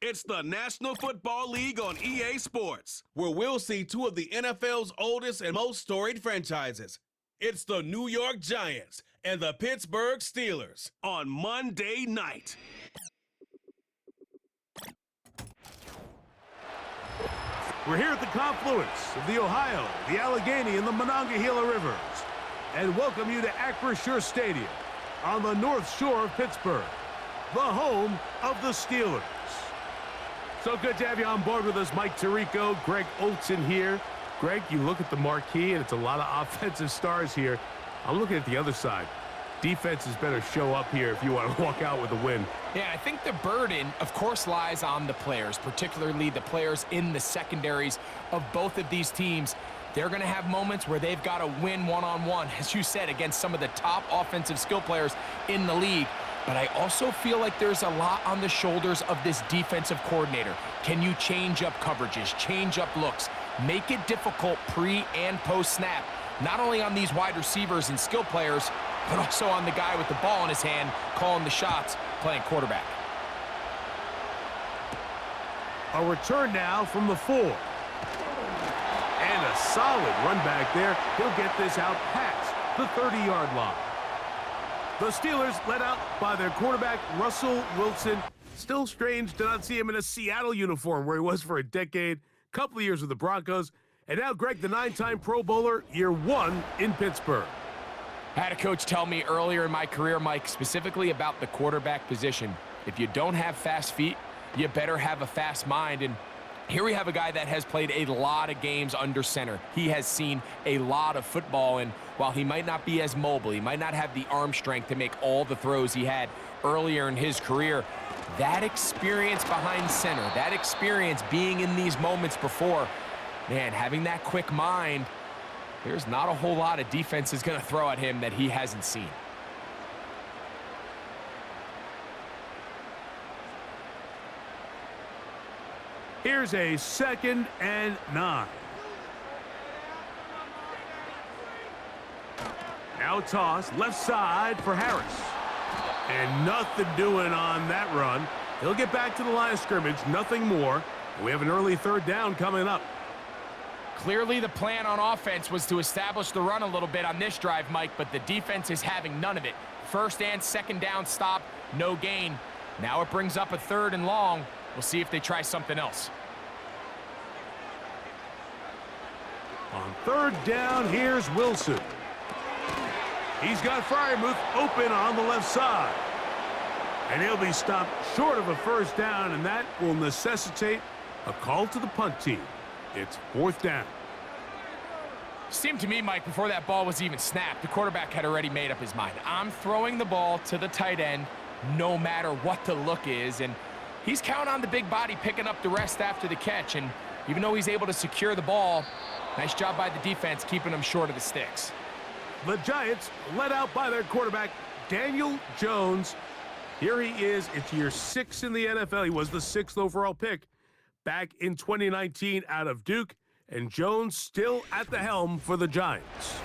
It's the National Football League on EA Sports, where we'll see two of the NFL's oldest and most storied franchises. It's the New York Giants and the Pittsburgh Steelers on Monday night. We're here at the confluence of the Ohio, the Allegheny, and the Monongahela Rivers, and welcome you to Acrisure Stadium on the North Shore of Pittsburgh, the home of the Steelers. So good to have you on board with us. Mike Tirico, Greg Olson here. Greg, you look at the marquee, and it's a lot of offensive stars here. I'm looking at the other side. Defenses better show up here if you want to walk out with a win. Yeah, I think the burden, of course, lies on the players, particularly the players in the secondaries of both of these teams. They're going to have moments where they've got to win one-on-one, as you said, against some of the top offensive skill players in the league. But I also feel like there's a lot on the shoulders of this defensive coordinator. Can you change up coverages, change up looks, make it difficult pre- and post-snap, not only on these wide receivers and skill players, but also on the guy with the ball in his hand, calling the shots, playing quarterback. A return now from the 4. And a solid run back there. He'll get this out past the 30-yard line. The Steelers led out by their quarterback, Russell Wilson. Still strange to not see him in a Seattle uniform where he was for a decade, couple of years with the Broncos. And now Greg, the 9-time Pro Bowler, year 1 in Pittsburgh. I had a coach tell me earlier in my career, Mike, specifically about the quarterback position. If you don't have fast feet, you better have a fast mind. And here we have a guy that has played a lot of games under center. He has seen a lot of football, and while he might not be as mobile, he might not have the arm strength to make all the throws he had earlier in his career, that experience behind center, that experience being in these moments before, man, having that quick mind, there's not a whole lot of defense is going to throw at him that he hasn't seen. Here's a 2nd and 9. Now toss, left side for Harris. And nothing doing on that run. He'll get back to the line of scrimmage, nothing more. We have an early 3rd down coming up. Clearly the plan on offense was to establish the run a little bit on this drive, Mike, but the defense is having none of it. 1st and 2nd down stop, no gain. Now it brings up a 3rd and long. We'll see if they try something else. On 3rd down, here's Wilson. He's got Freiermuth open on the left side. And he'll be stopped short of a 1st down, and that will necessitate a call to the punt team. It's 4th down. Seemed to me, Mike, before that ball was even snapped, the quarterback had already made up his mind. I'm throwing the ball to the tight end no matter what the look is, and he's counting on the big body picking up the rest after the catch, and even though he's able to secure the ball, nice job by the defense keeping him short of the sticks. The Giants led out by their quarterback, Daniel Jones. Here he is. It's year 6 in the NFL. He was the 6th overall pick back in 2019 out of Duke, and Jones still at the helm for the Giants.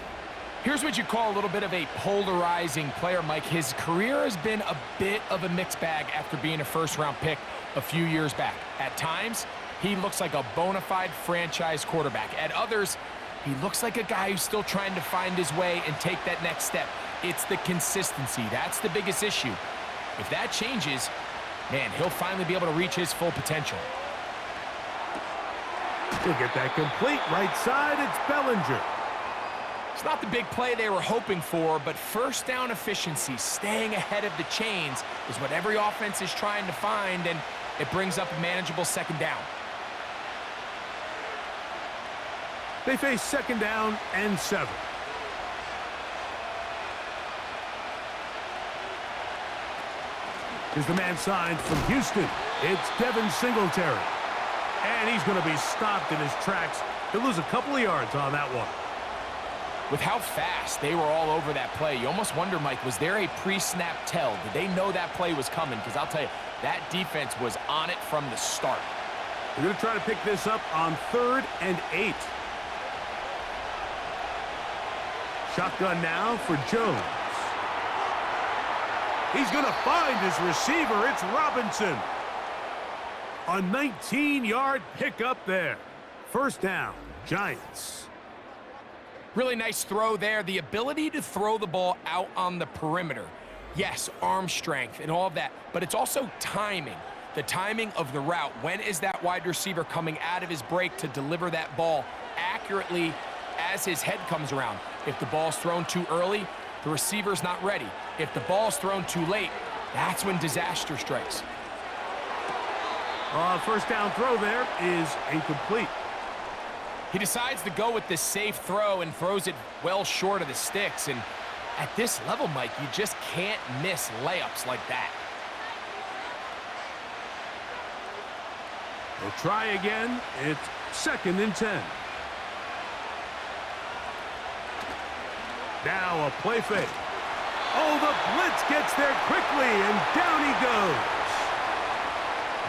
Here's what you call a little bit of a polarizing player, Mike. His career has been a bit of a mixed bag after being a 1st-round pick a few years back. At times, he looks like a bona fide franchise quarterback. At others, he looks like a guy who's still trying to find his way and take that next step. It's the consistency. That's the biggest issue. If that changes, man, he'll finally be able to reach his full potential. He'll get that complete right side. It's Bellinger. It's not the big play they were hoping for, but 1st down efficiency, staying ahead of the chains, is what every offense is trying to find, and it brings up a manageable 2nd down. They face 2nd down and 7. Here's the man signed from Houston. It's Devin Singletary. And he's going to be stopped in his tracks. He'll lose a couple of yards on that one. With how fast they were all over that play, you almost wonder, Mike, was there a pre-snap tell? Did they know that play was coming? Because I'll tell you, that defense was on it from the start. We're going to try to pick this up on 3rd and 8. Shotgun now for Jones. He's going to find his receiver. It's Robinson. A 19-yard pickup there. First down, Giants. Really nice throw there. The ability to throw the ball out on the perimeter. Yes, arm strength and all of that, but it's also timing. The timing of the route. When is that wide receiver coming out of his break to deliver that ball accurately as his head comes around? If the ball's thrown too early, the receiver's not ready. If the ball's thrown too late, that's when disaster strikes. First down throw there is incomplete. He decides to go with this safe throw and throws it well short of the sticks. And at this level, Mike, you just can't miss layups like that. We'll try again. It's 2nd and 10. Now a play fake. Oh, the blitz gets there quickly, and down he goes.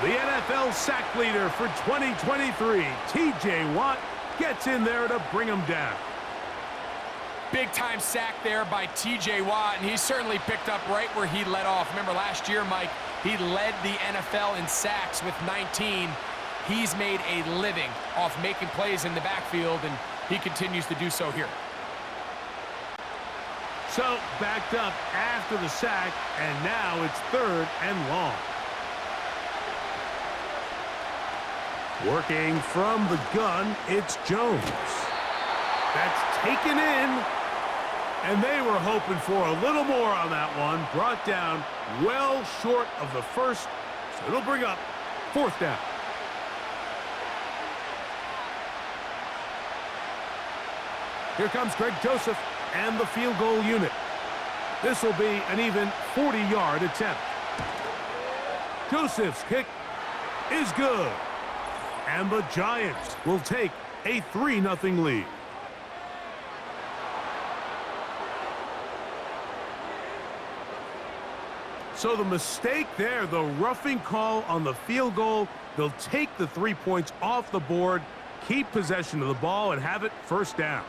The NFL sack leader for 2023, T.J. Watt, gets in there to bring him down. Big-time sack there by T.J. Watt, and he certainly picked up right where he led off. Remember last year, Mike, he led the NFL in sacks with 19. He's made a living off making plays in the backfield, and he continues to do so here. So, backed up after the sack, and now it's 3rd and long. Working from the gun, it's Jones. That's taken in. And they were hoping for a little more on that one. Brought down well short of the first. So it'll bring up 4th down. Here comes Greg Joseph and the field goal unit. This will be an even 40-yard attempt. Joseph's kick is good. And the Giants will take a 3-0 lead. So the mistake there, the roughing call on the field goal, they'll take the 3 points off the board, keep possession of the ball, and have it 1st down.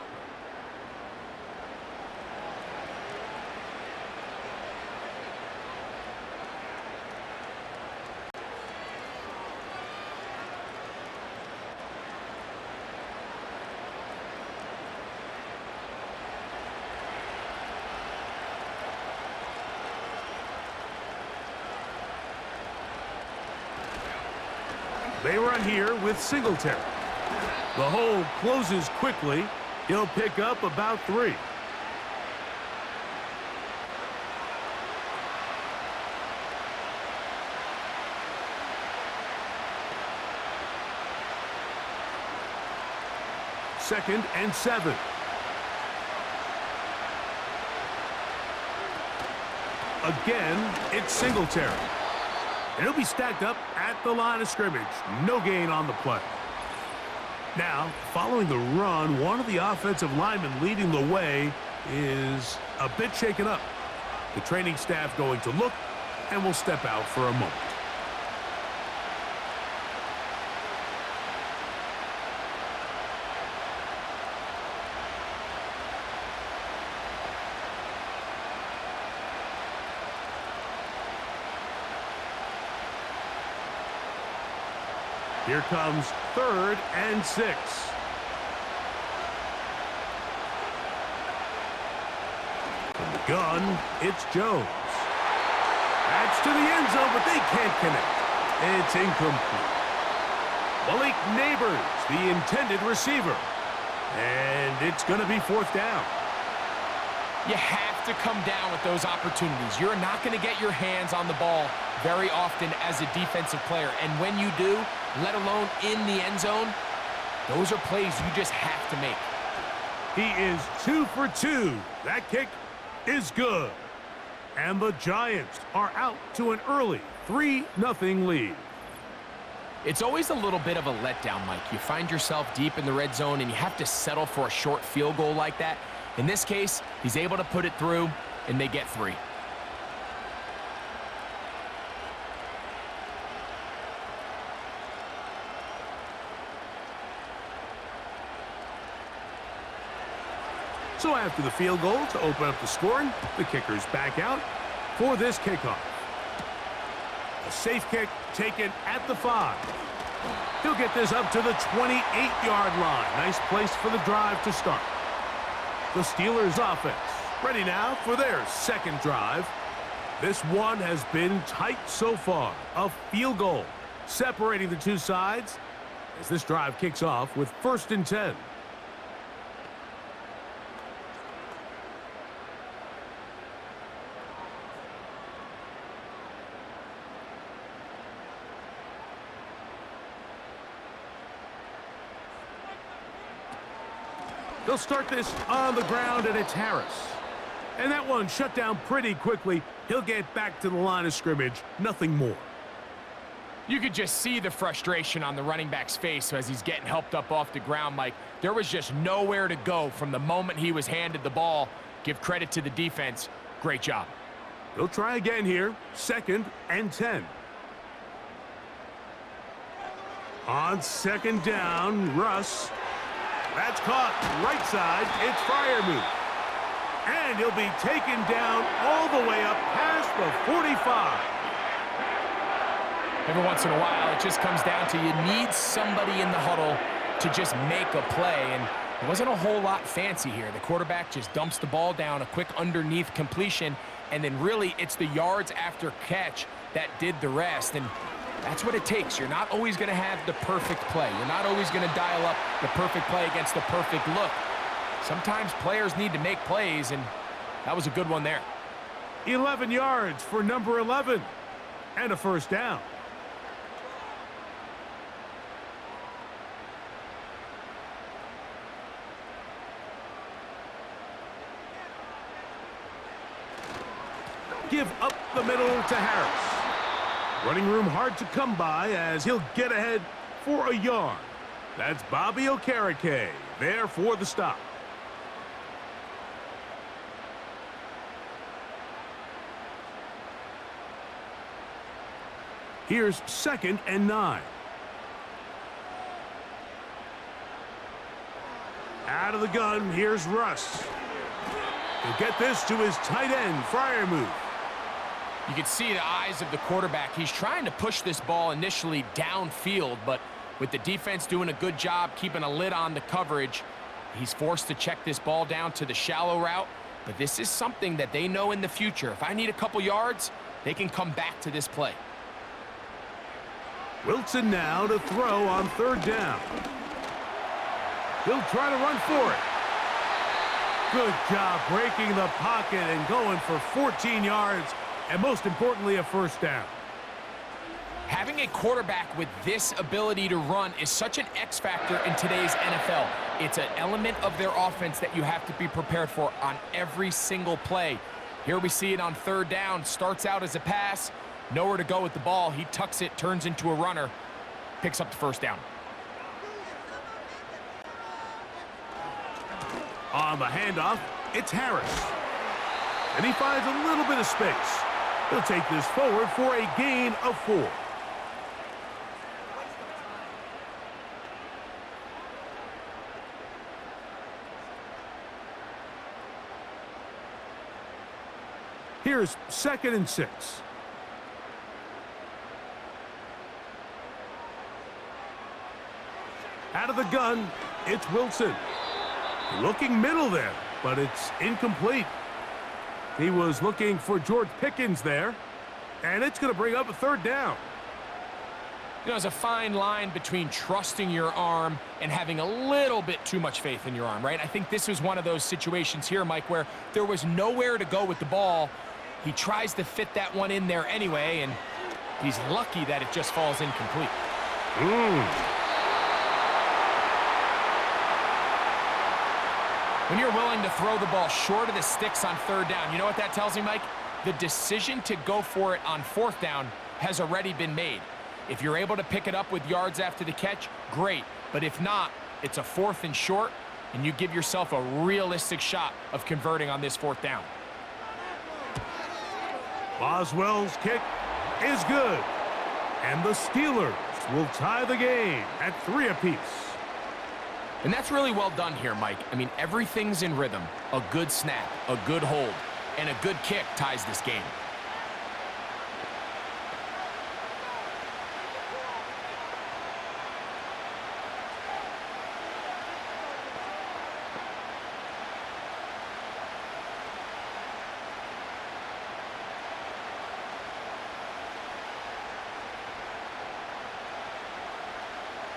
They run here with Singletary. The hole closes quickly. He'll pick up about 3. Second and 7. Again, it's Singletary. And he'll be stacked up at the line of scrimmage. No gain on the play. Now, following the run, one of the offensive linemen leading the way is a bit shaken up. The training staff going to look and will step out for a moment. Here comes 3rd and 6. From the gun, it's Jones. That's to the end zone, but they can't connect. It's incomplete. Malik Neighbors, the intended receiver. And it's going to be 4th down. You have to come down with those opportunities. You're not going to get your hands on the ball very often as a defensive player. And when you do, let alone in the end zone, those are plays you just have to make. He is 2 for 2. That kick is good. And the Giants are out to an early 3-0 lead. It's always a little bit of a letdown, Mike. You find yourself deep in the red zone and you have to settle for a short field goal like that. In this case, he's able to put it through, and they get 3. So after the field goal to open up the scoring, the kicker's back out for this kickoff. A safe kick taken at the 5. He'll get this up to the 28-yard line. Nice place for the drive to start. The Steelers offense ready now for their second drive. This one has been tight so far. A field goal separating the two sides as this drive kicks off with 1st and 10. They'll start this on the ground, and it's Harris. And that one shut down pretty quickly. He'll get back to the line of scrimmage, nothing more. You could just see the frustration on the running back's face as he's getting helped up off the ground, Mike. There was just nowhere to go from the moment he was handed the ball. Give credit to the defense. Great job. They'll try again here, 2nd and 10. On 2nd down, Russ. That's caught right side. It's Freiermuth. And he'll be taken down all the way up past the 45. Every once in a while, it just comes down to you need somebody in the huddle to just make a play. And it wasn't a whole lot fancy here. The quarterback just dumps the ball down, a quick underneath completion, and then really it's the yards after catch that did the rest. And that's what it takes. You're not always going to have the perfect play. You're not always going to dial up the perfect play against the perfect look. Sometimes players need to make plays, and that was a good one there. 11 yards for number 11, and a 1st down. Give up the middle to Harris. Running room hard to come by as he'll get ahead for a yard. That's Bobby Okereke there for the stop. Here's 2nd and 9. Out of the gun, here's Russ. He'll get this to his tight end, Freiermuth. You can see the eyes of the quarterback. He's trying to push this ball initially downfield, but with the defense doing a good job keeping a lid on the coverage, he's forced to check this ball down to the shallow route. But this is something that they know in the future. If I need a couple yards, they can come back to this play. Wilson now to throw on 3rd down. He'll try to run for it. Good job breaking the pocket and going for 14 yards. And most importantly, a 1st down. Having a quarterback with this ability to run is such an X factor in today's NFL. It's an element of their offense that you have to be prepared for on every single play. Here we see it on 3rd down. Starts out as a pass. Nowhere to go with the ball. He tucks it, turns into a runner. Picks up the 1st down. On the handoff, it's Harris. And he finds a little bit of space. He'll take this forward for a gain of 4. Here's 2nd and 6. Out of the gun, it's Wilson. Looking middle there, but it's incomplete. He was looking for George Pickens there, and it's going to bring up a 3rd down. You know, there's a fine line between trusting your arm and having a little bit too much faith in your arm, right? I think this was one of those situations here, Mike, where there was nowhere to go with the ball. He tries to fit that one in there anyway, and he's lucky that it just falls incomplete. When you're willing to throw the ball short of the sticks on 3rd down, you know what that tells me, Mike? The decision to go for it on 4th down has already been made. If you're able to pick it up with yards after the catch, great. But if not, it's a 4th and short, and you give yourself a realistic shot of converting on this 4th down. Boswell's kick is good. And the Steelers will tie the game at 3 apiece. And that's really well done here, Mike. I mean, everything's in rhythm. A good snap, a good hold, and a good kick ties this game.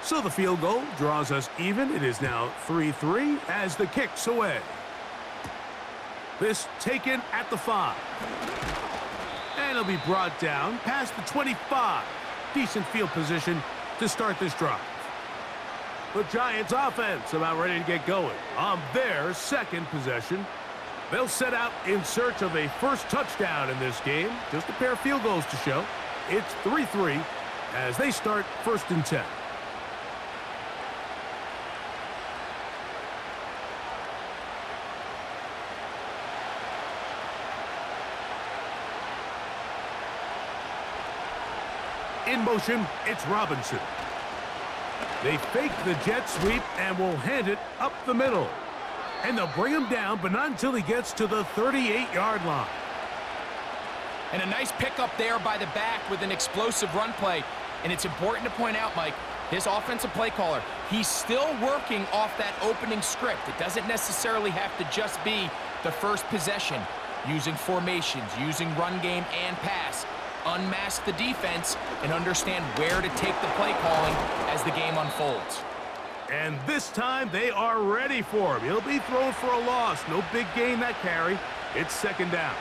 So the field goal draws us even. It is now 3-3 as the kick's away. This taken at the 5. And it'll be brought down past the 25. Decent field position to start this drive. The Giants offense about ready to get going on their second possession. They'll set out in search of a first touchdown in this game. Just a pair of field goals to show. It's 3-3 as they start 1st and 10. In motion, it's Robinson. They fake the jet sweep and will hand it up the middle. And they'll bring him down, but not until he gets to the 38-yard line. And a nice pickup there by the back with an explosive run play. And it's important to point out, Mike, his offensive play caller, he's still working off that opening script. It doesn't necessarily have to just be the first possession. Using formations, using run game and pass. Unmask the defense and understand where to take the play calling as the game unfolds. And this time they are ready for him. He'll be thrown for a loss. No big gain that carry. It's 2nd down.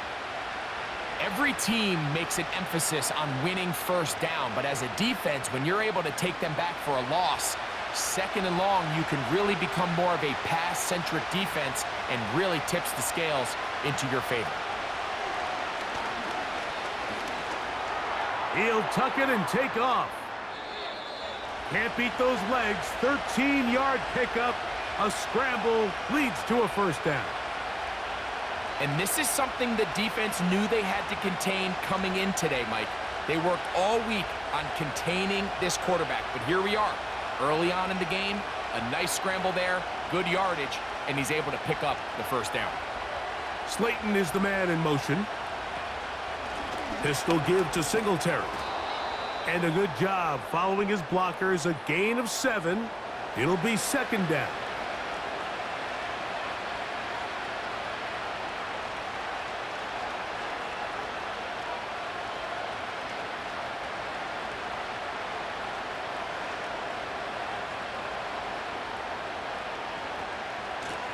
Every team makes an emphasis on winning first down, but as a defense, when you're able to take them back for a loss, 2nd and long, you can really become more of a pass-centric defense and really tips the scales into your favor. He'll tuck it and take off. Can't beat those legs. 13-yard pickup. A scramble leads to a first down. And this is something the defense knew they had to contain coming in today, Mike. They worked all week on containing this quarterback. But here we are, early on in the game, a nice scramble there, good yardage, and he's able to pick up the first down. Slayton is the man in motion. Pistol give to Singletary. And a good job following his blockers. A gain of 7. It'll be 2nd down.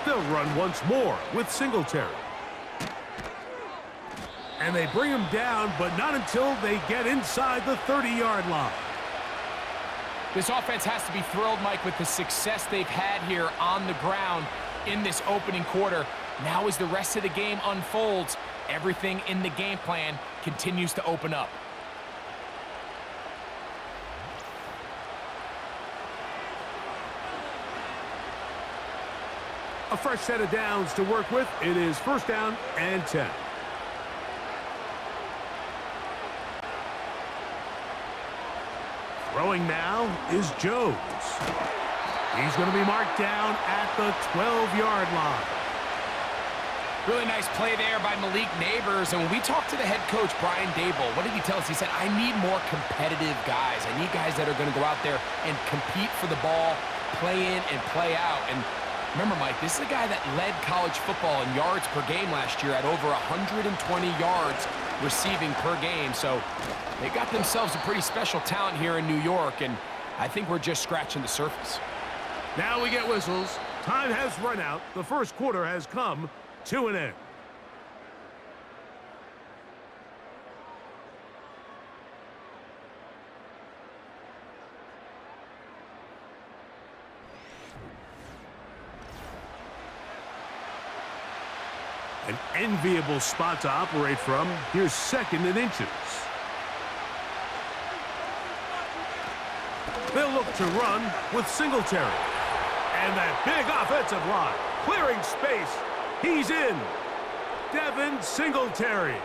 They'll run once more with Singletary. And they bring him down, but not until they get inside the 30-yard line. This offense has to be thrilled, Mike, with the success they've had here on the ground in this opening quarter. Now as the rest of the game unfolds, everything in the game plan continues to open up. A fresh set of downs to work with. It is 1st down and 10. Throwing now is Jones. He's going to be marked down at the 12-yard line. Really nice play there by Malik Neighbors. And when we talked to the head coach, Brian Dable, what did he tell us? He said, I need more competitive guys. I need guys that are going to go out there and compete for the ball, play in and play out. And remember, Mike, this is a guy that led college football in yards per game last year at over 120 yards receiving per game. So they got themselves a pretty special talent here in New York, and I think we're just scratching the surface. Now we get whistles. Time has run out. The first quarter has come to an end. An enviable spot to operate from. Here's 2nd and inches. They'll look to run with Singletary. And that big offensive line clearing space. He's in. Devin Singletary.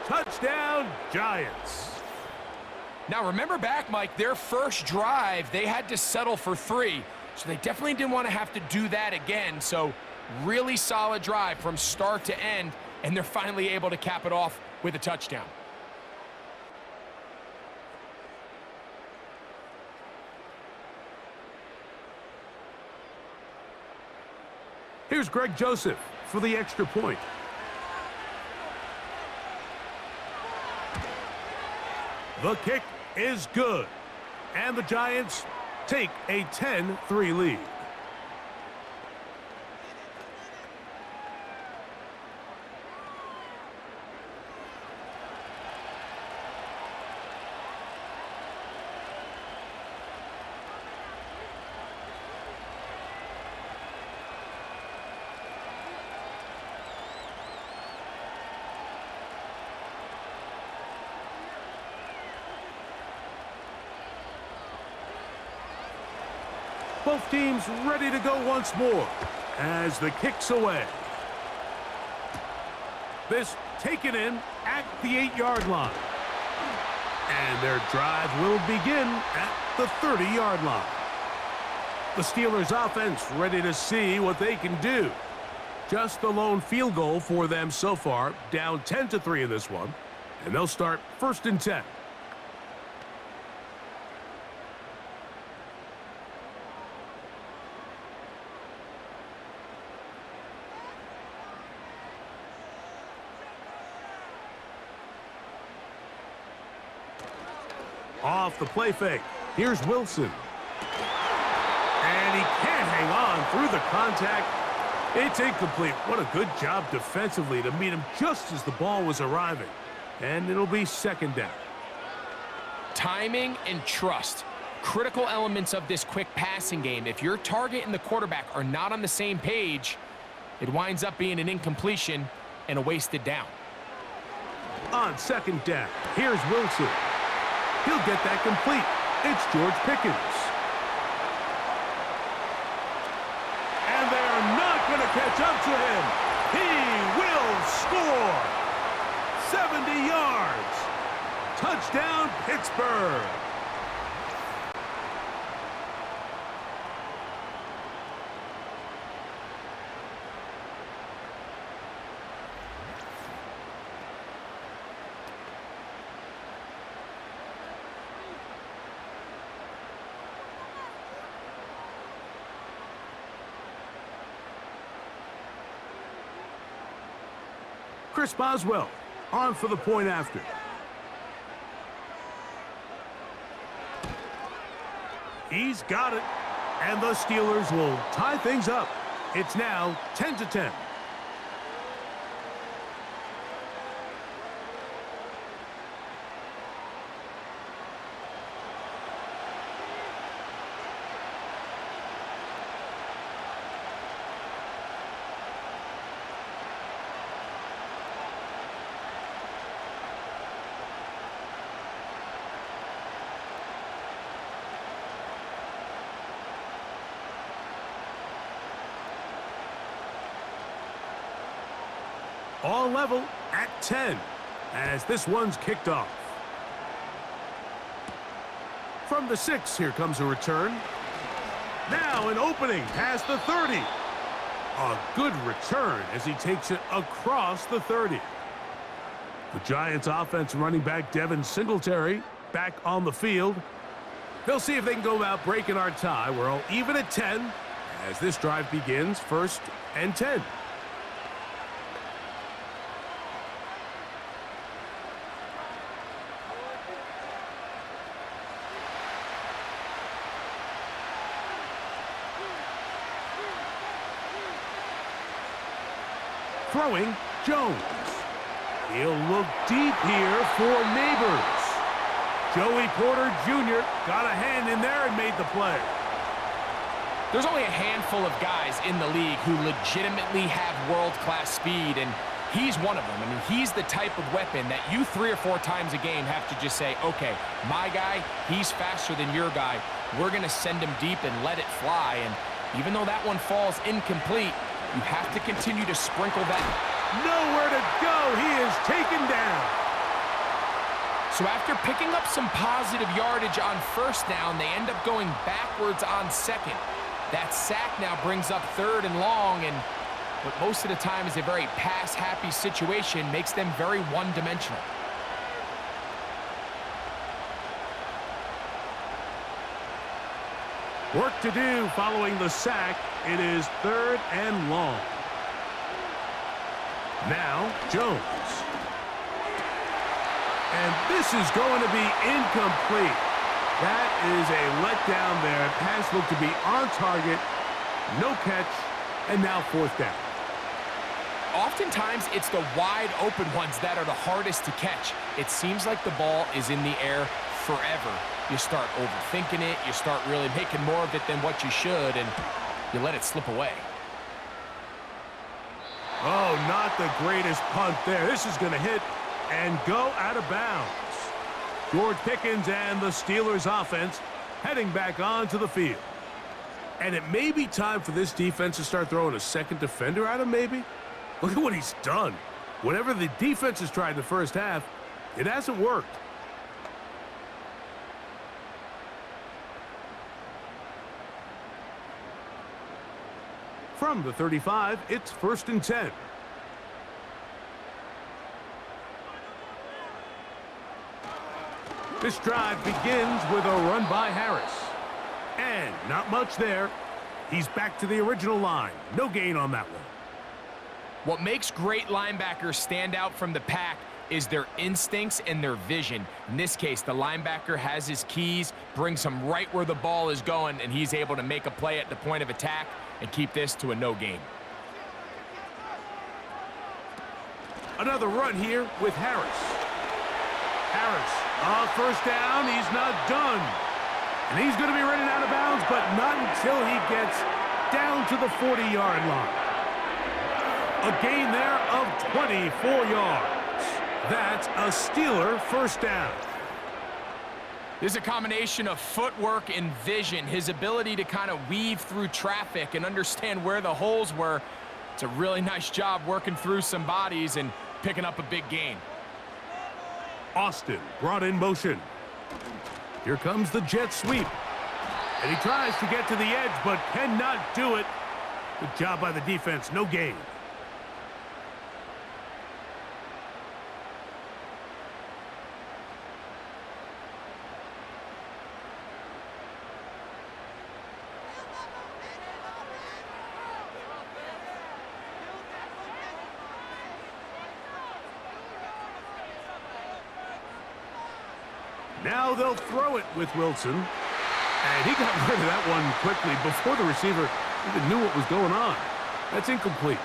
Touchdown, Giants. Now remember back, Mike, their first drive, they had to settle for 3. So they definitely didn't want to have to do that again. So really solid drive from start to end, and they're finally able to cap it off with a touchdown. Here's Greg Joseph for the extra point. The kick is good. And the Giants take a 10-3 lead. Both teams ready to go once more as the kick's away. This taken in at the 8-yard line. And their drive will begin at the 30-yard line. The Steelers offense ready to see what they can do. Just the lone field goal for them so far, down 10-3 in this one. And they'll start 1st and 10. Off the play fake. Here's Wilson. And he can't hang on through the contact. It's incomplete. What a good job defensively to meet him just as the ball was arriving. And it'll be 2nd down. Timing and trust. Critical elements of this quick passing game. If your target and the quarterback are not on the same page, it winds up being an incompletion and a wasted down. On 2nd down, here's Wilson. He'll get that complete. It's George Pickens. And they're not going to catch up to him. He will score. 70 yards. Touchdown, Pittsburgh. Chris Boswell on for the point after. He's got it. And the Steelers will tie things up. It's now 10-10. All level at 10 as this one's kicked off. From the 6, here comes a return. Now an opening past the 30. A good return as he takes it across the 30. The Giants offense running back Devin Singletary back on the field. They'll see if they can go about breaking our tie. We're all even at 10 as this drive begins 1st and 10. Throwing, Jones. He'll look deep here for Neighbors. Joey Porter Jr. got a hand in there and made the play. There's only a handful of guys in the league who legitimately have world-class speed, and he's one of them. I mean, he's the type of weapon that you 3 or 4 times a game have to just say, okay, my guy, he's faster than your guy. We're going to send him deep and let it fly. And even though that one falls incomplete, you have to continue to sprinkle that. Nowhere to go. He is taken down. So after picking up some positive yardage on 1st down, they end up going backwards on 2nd. That sack now brings up 3rd and long, and what most of the time is a very pass-happy situation makes them very one-dimensional. Work to do following the sack. It is 3rd and long. Now, Jones. And this is going to be incomplete. That is a letdown there. Pass looked to be on target, no catch, and now fourth down. Oftentimes, it's the wide open ones that are the hardest to catch. It seems like the ball is in the air forever. You start overthinking it, you start really making more of it than what you should, and you let it slip away. Oh, not the greatest punt there. This is going to hit and go out of bounds. George Pickens and the Steelers offense heading back onto the field. And it may be time for this defense to start throwing a second defender at him, maybe? Look at what he's done. Whatever the defense has tried in the first half, it hasn't worked. From the 35, it's 1st and 10. This drive begins with a run by Harris. And not much there. He's back to the original line. No gain on that one. What makes great linebackers stand out from the pack is their instincts and their vision. In this case, the linebacker has his keys, brings him right where the ball is going, and he's able to make a play at the point of attack and keep this to a no gain. Another run here with Harris. Harris, first down, he's not done. And he's going to be running out of bounds, but not until he gets down to the 40-yard line. A gain there of 24 yards. That's a Steeler first down. This is a combination of footwork and vision, his ability to kind of weave through traffic and understand where the holes were. It's a really nice job working through some bodies and picking up a big gain. Austin brought in motion. Here comes the jet sweep. And he tries to get to the edge, but cannot do it. Good job by the defense, no gain. Now they'll throw it with Wilson. And he got rid of that one quickly before the receiver even knew what was going on. That's incomplete.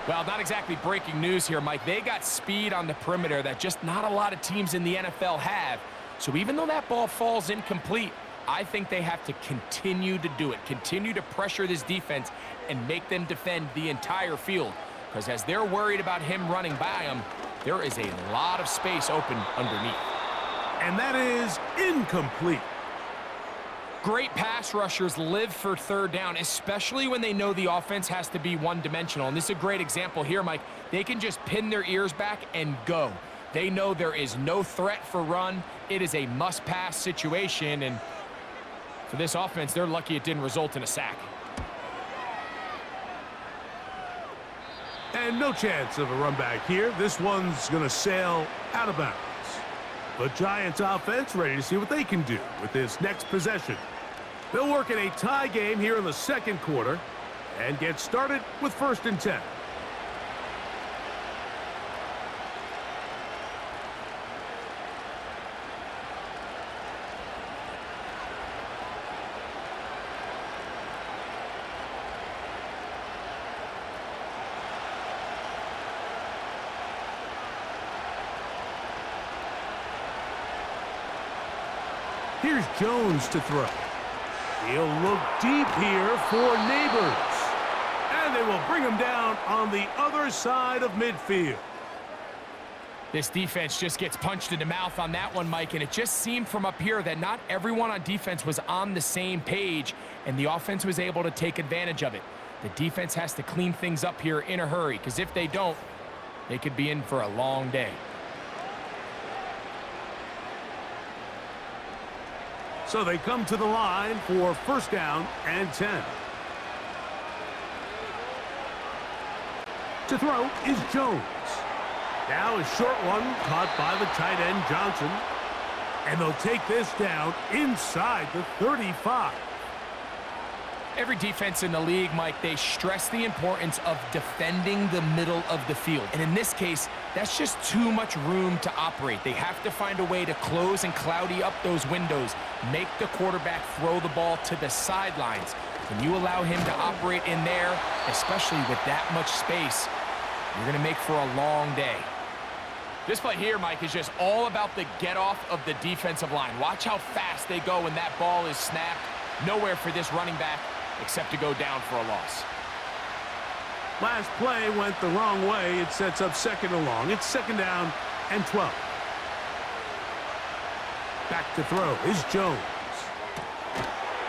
Well, not exactly breaking news here, Mike. They got speed on the perimeter that just not a lot of teams in the NFL have. So even though that ball falls incomplete, I think they have to continue to do it, continue to pressure this defense and make them defend the entire field. Because as they're worried about him running by them, there is a lot of space open underneath. And that is incomplete. Great pass rushers live for third down, especially when they know the offense has to be one-dimensional. And this is a great example here, Mike. They can just pin their ears back and go. They know there is no threat for run. It is a must-pass situation. And for this offense, they're lucky it didn't result in a sack. And no chance of a run back here. This one's going to sail out of bounds. The Giants offense ready to see what they can do with this next possession. They'll work in a tie game here in the second quarter and get started with 1st and 10. Here's Jones to throw. He'll look deep here for Neighbors. And they will bring him down on the other side of midfield. This defense just gets punched in the mouth on that one, Mike, and it just seemed from up here that not everyone on defense was on the same page, and the offense was able to take advantage of it. The defense has to clean things up here in a hurry, because if they don't, they could be in for a long day. So they come to the line for 1st down and 10. To throw is Jones. Now a short one caught by the tight end Johnson. And they'll take this down inside the 35. Every defense in the league, Mike, they stress the importance of defending the middle of the field. And in this case, that's just too much room to operate. They have to find a way to close and cloudy up those windows, make the quarterback throw the ball to the sidelines. When you allow him to operate in there, especially with that much space, you're going to make for a long day. This play here, Mike, is just all about the get-off of the defensive line. Watch how fast they go when that ball is snapped. Nowhere for this running back except to go down for a loss. Last play went the wrong way. It sets up second and long. It's second down and 12. Back to throw is Jones.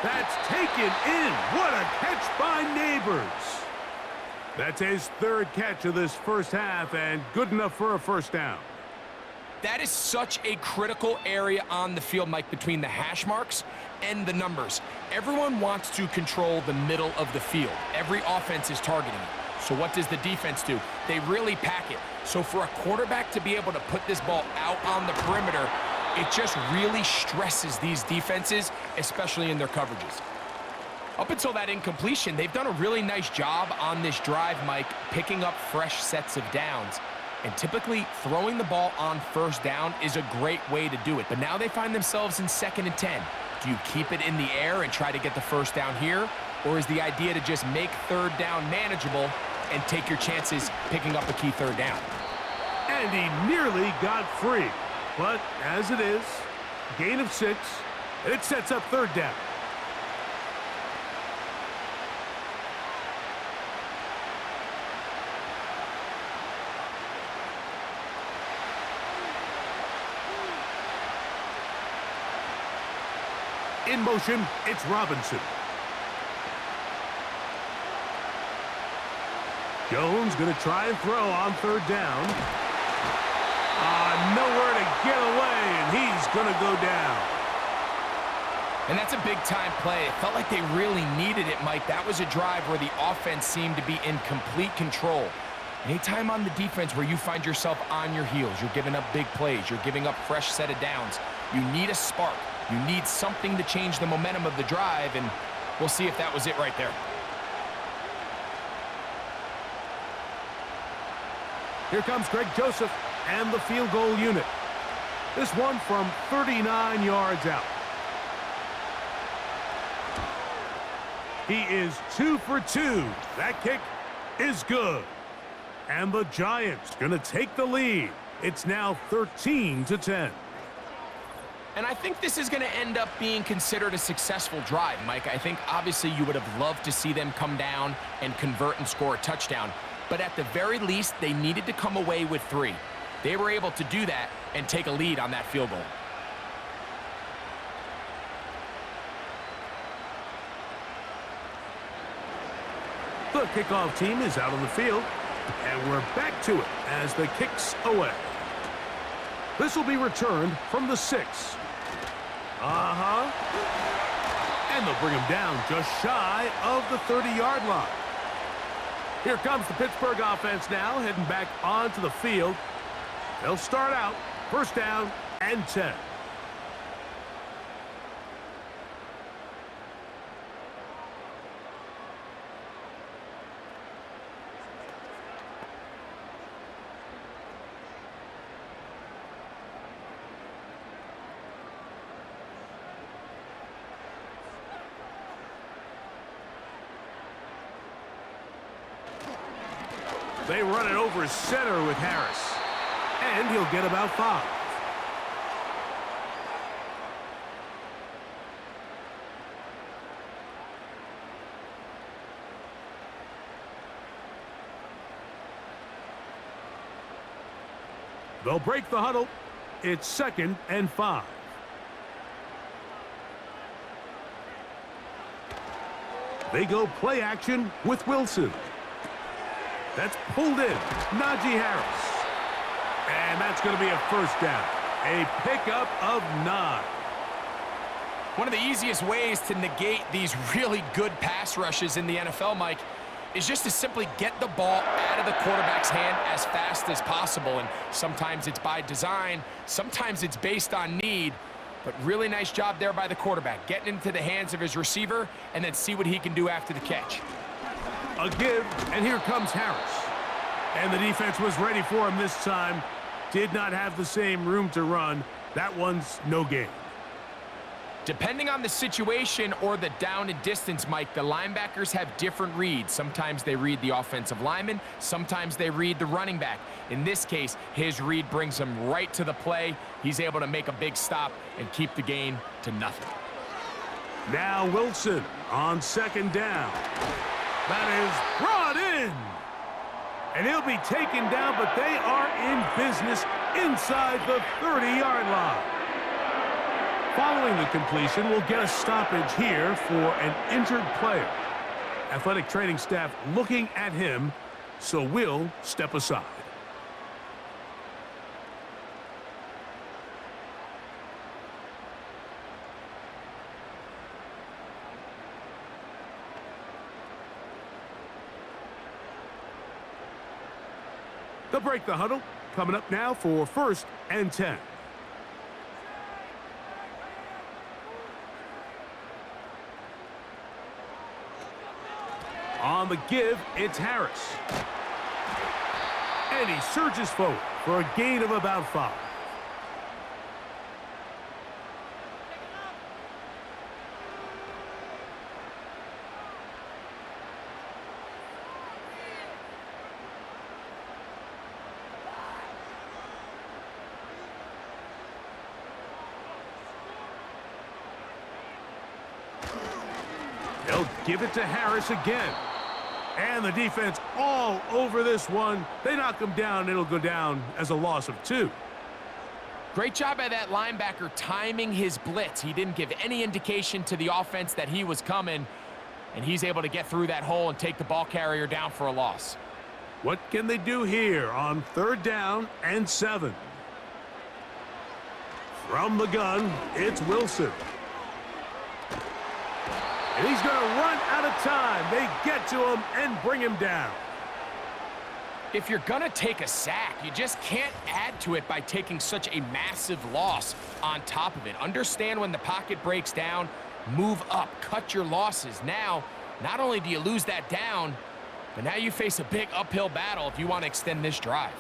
That's taken in. What a catch by Neighbors. That's his third catch of this first half and good enough for a first down. That is such a critical area on the field, Mike, between the hash marks and the numbers. Everyone wants to control the middle of the field. Every offense is targeting it. So what does the defense do? They really pack it. So for a quarterback to be able to put this ball out on the perimeter, it just really stresses these defenses, especially in their coverages. Up until that incompletion, they've done a really nice job on this drive, Mike, picking up fresh sets of downs. And typically, throwing the ball on first down is a great way to do it. But now they find themselves in 2nd and 10. Do you keep it in the air and try to get the first down here? Or is the idea to just make third down manageable and take your chances picking up a key third down? And he nearly got free. But as it is, gain of 6, and it sets up third down. In motion, it's Robinson. Jones going to try and throw on third down. Nowhere to get away, and he's going to go down. And that's a big-time play. It felt like they really needed it, Mike. That was a drive where the offense seemed to be in complete control. Anytime on the defense where you find yourself on your heels, you're giving up big plays, you're giving up fresh set of downs, you need a spark. You need something to change the momentum of the drive, and we'll see if that was it right there. Here comes Greg Joseph and the field goal unit. This one from 39 yards out. He is 2 for 2. That kick is good. And the Giants going to take the lead. It's now 13-10. And I think this is going to end up being considered a successful drive, Mike. I think obviously you would have loved to see them come down and convert and score a touchdown. But at the very least, they needed to come away with 3. They were able to do that and take a lead on that field goal. The kickoff team is out on the field, and we're back to it as the kick's away. This will be returned from the 6. And they'll bring him down just shy of the 30-yard line. Here comes the Pittsburgh offense now, heading back onto the field. They'll start out first down and 10. They run it over center with Harris. And he'll get about 5. They'll break the huddle. It's 2nd and 5. They go play action with Wilson. That's pulled in. Najee Harris. And that's going to be a first down. A pickup of 9. One of the easiest ways to negate these really good pass rushes in the NFL, Mike, is just to simply get the ball out of the quarterback's hand as fast as possible. And sometimes it's by design, sometimes it's based on need. But really nice job there by the quarterback, getting into the hands of his receiver and then see what he can do after the catch. A give, and here comes Harris. And the defense was ready for him this time. Did not have the same room to run. That one's no gain. Depending on the situation or the down and distance, Mike, the linebackers have different reads. Sometimes they read the offensive lineman. Sometimes they read the running back. In this case, his read brings him right to the play. He's able to make a big stop and keep the gain to nothing. Now Wilson on second down. That is brought in. And he'll be taken down, but they are in business inside the 30-yard line. Following the completion, we'll get a stoppage here for an injured player. Athletic training staff looking at him, so we'll step aside. They'll break the huddle. Coming up now for 1st and 10. On the give, it's Harris. And he surges forward for a gain of about 5. They'll give it to Harris again. And the defense all over this one. They knock him down. It'll go down as a loss of 2. Great job by that linebacker timing his blitz. He didn't give any indication to the offense that he was coming, and he's able to get through that hole and take the ball carrier down for a loss. What can they do here on 3rd down and 7? From the gun, it's Wilson. And he's going to run out of time. They get to him and bring him down. If you're going to take a sack, you just can't add to it by taking such a massive loss on top of it. Understand when the pocket breaks down, move up, cut your losses. Now, not only do you lose that down, but now you face a big uphill battle if you want to extend this drive.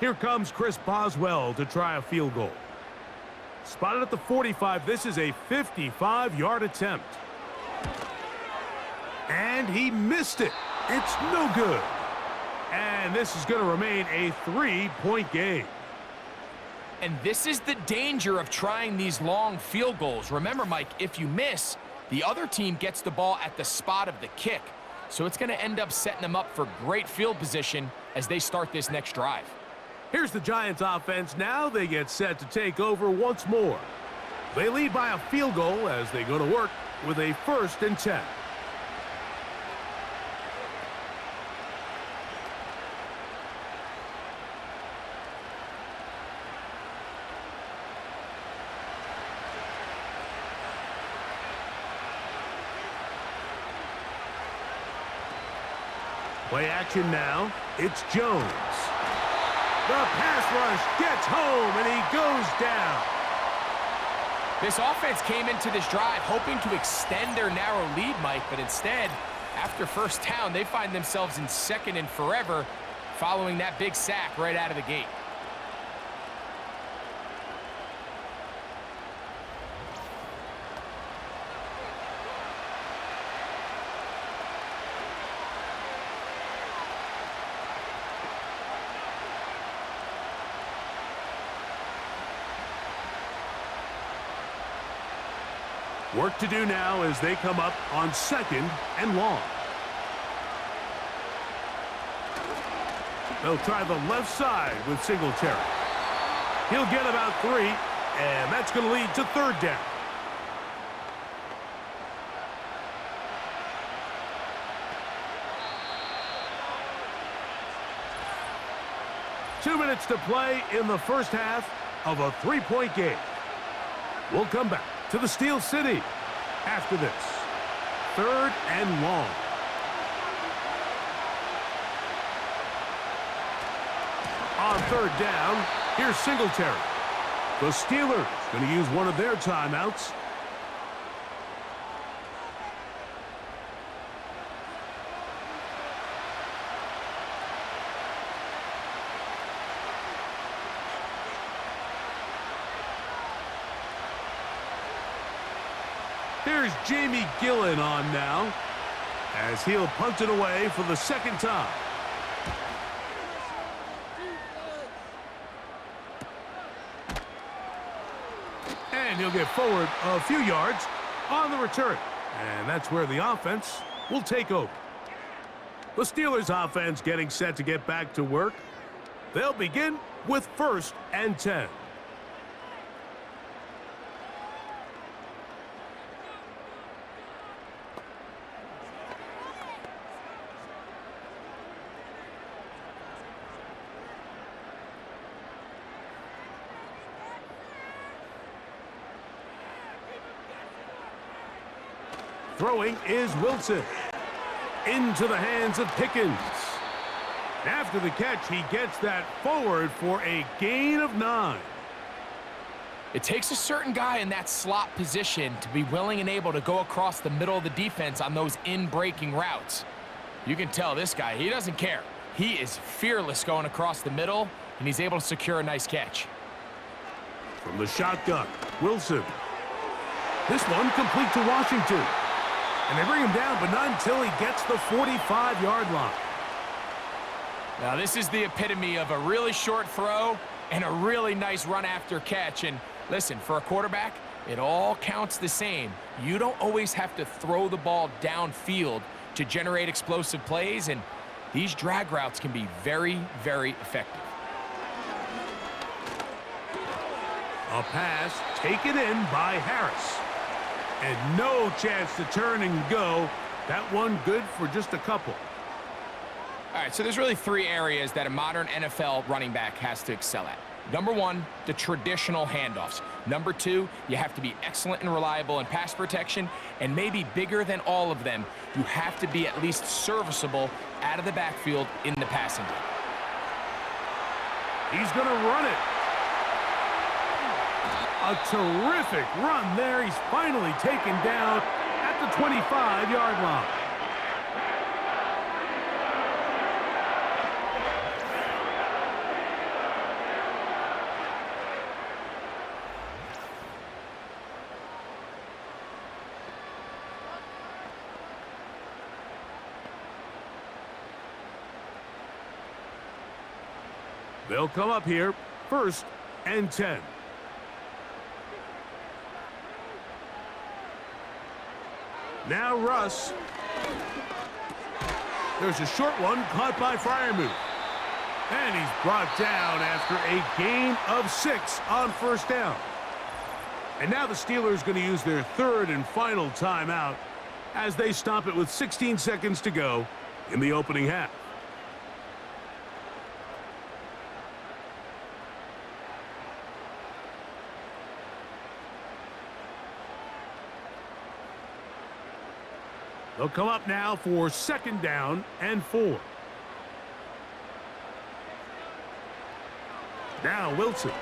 Here comes Chris Boswell to try a field goal. Spotted at the 45. This is a 55-yard attempt. And he missed it. It's no good. And this is going to remain a 3-point game. And this is the danger of trying these long field goals. Remember, Mike, if you miss, the other team gets the ball at the spot of the kick. So it's going to end up setting them up for great field position as they start this next drive. Here's the Giants offense. Now they get set to take over once more. They lead by a field goal as they go to work with a 1st and 10. Play action now. It's Jones. The pass rush gets home, and he goes down. This offense came into this drive hoping to extend their narrow lead, Mike, but instead, after 1st down, they find themselves in 2nd and forever following that big sack right out of the gate. Work to do now as they come up on 2nd and long. They'll try the left side with Singletary. He'll get about 3, and that's going to lead to 3rd down. Two minutes to play in the 1st half of a 3-point game. We'll come back. to the Steel City. After this, 3rd and long. On 3rd down, here's Singletary. The Steelers going to use one of their timeouts. Here's Jamie Gillen on now, as he'll punt it away for the 2nd time. And he'll get forward a few yards on the return. And that's where the offense will take over. The Steelers offense getting set to get back to work. They'll begin with 1st and 10. Throwing is Wilson. Into the hands of Pickens. After the catch, he gets that forward for a gain of 9. It takes a certain guy in that slot position to be willing and able to go across the middle of the defense on those in-breaking routes. You can tell this guy, he doesn't care. He is fearless going across the middle, and he's able to secure a nice catch. From the shotgun, Wilson. This one complete to Washington. And they bring him down, but not until he gets the 45-yard line. Now, this is the epitome of a really short throw and a really nice run after catch. And listen, for a quarterback, it all counts the same. You don't always have to throw the ball downfield to generate explosive plays, and these drag routes can be very, very effective. A pass taken in by Harris. And no chance to turn and go. That one good for just a couple. All right, so there's really 3 areas that a modern NFL running back has to excel at. Number 1, the traditional handoffs. Number 2, you have to be excellent and reliable in pass protection. And maybe bigger than all of them, you have to be at least serviceable out of the backfield in the passing game. He's going to run it. A terrific run there. He's finally taken down at the 25-yard line. They'll come up here, 1st and 10. Now Russ. There's a short one caught by Freiermuth. And he's brought down after a gain of 6 on 1st down. And now the Steelers going to use their 3rd and final timeout as they stop it with 16 seconds to go in the opening half. They'll come up now for 2nd down and 4. Now Wilson.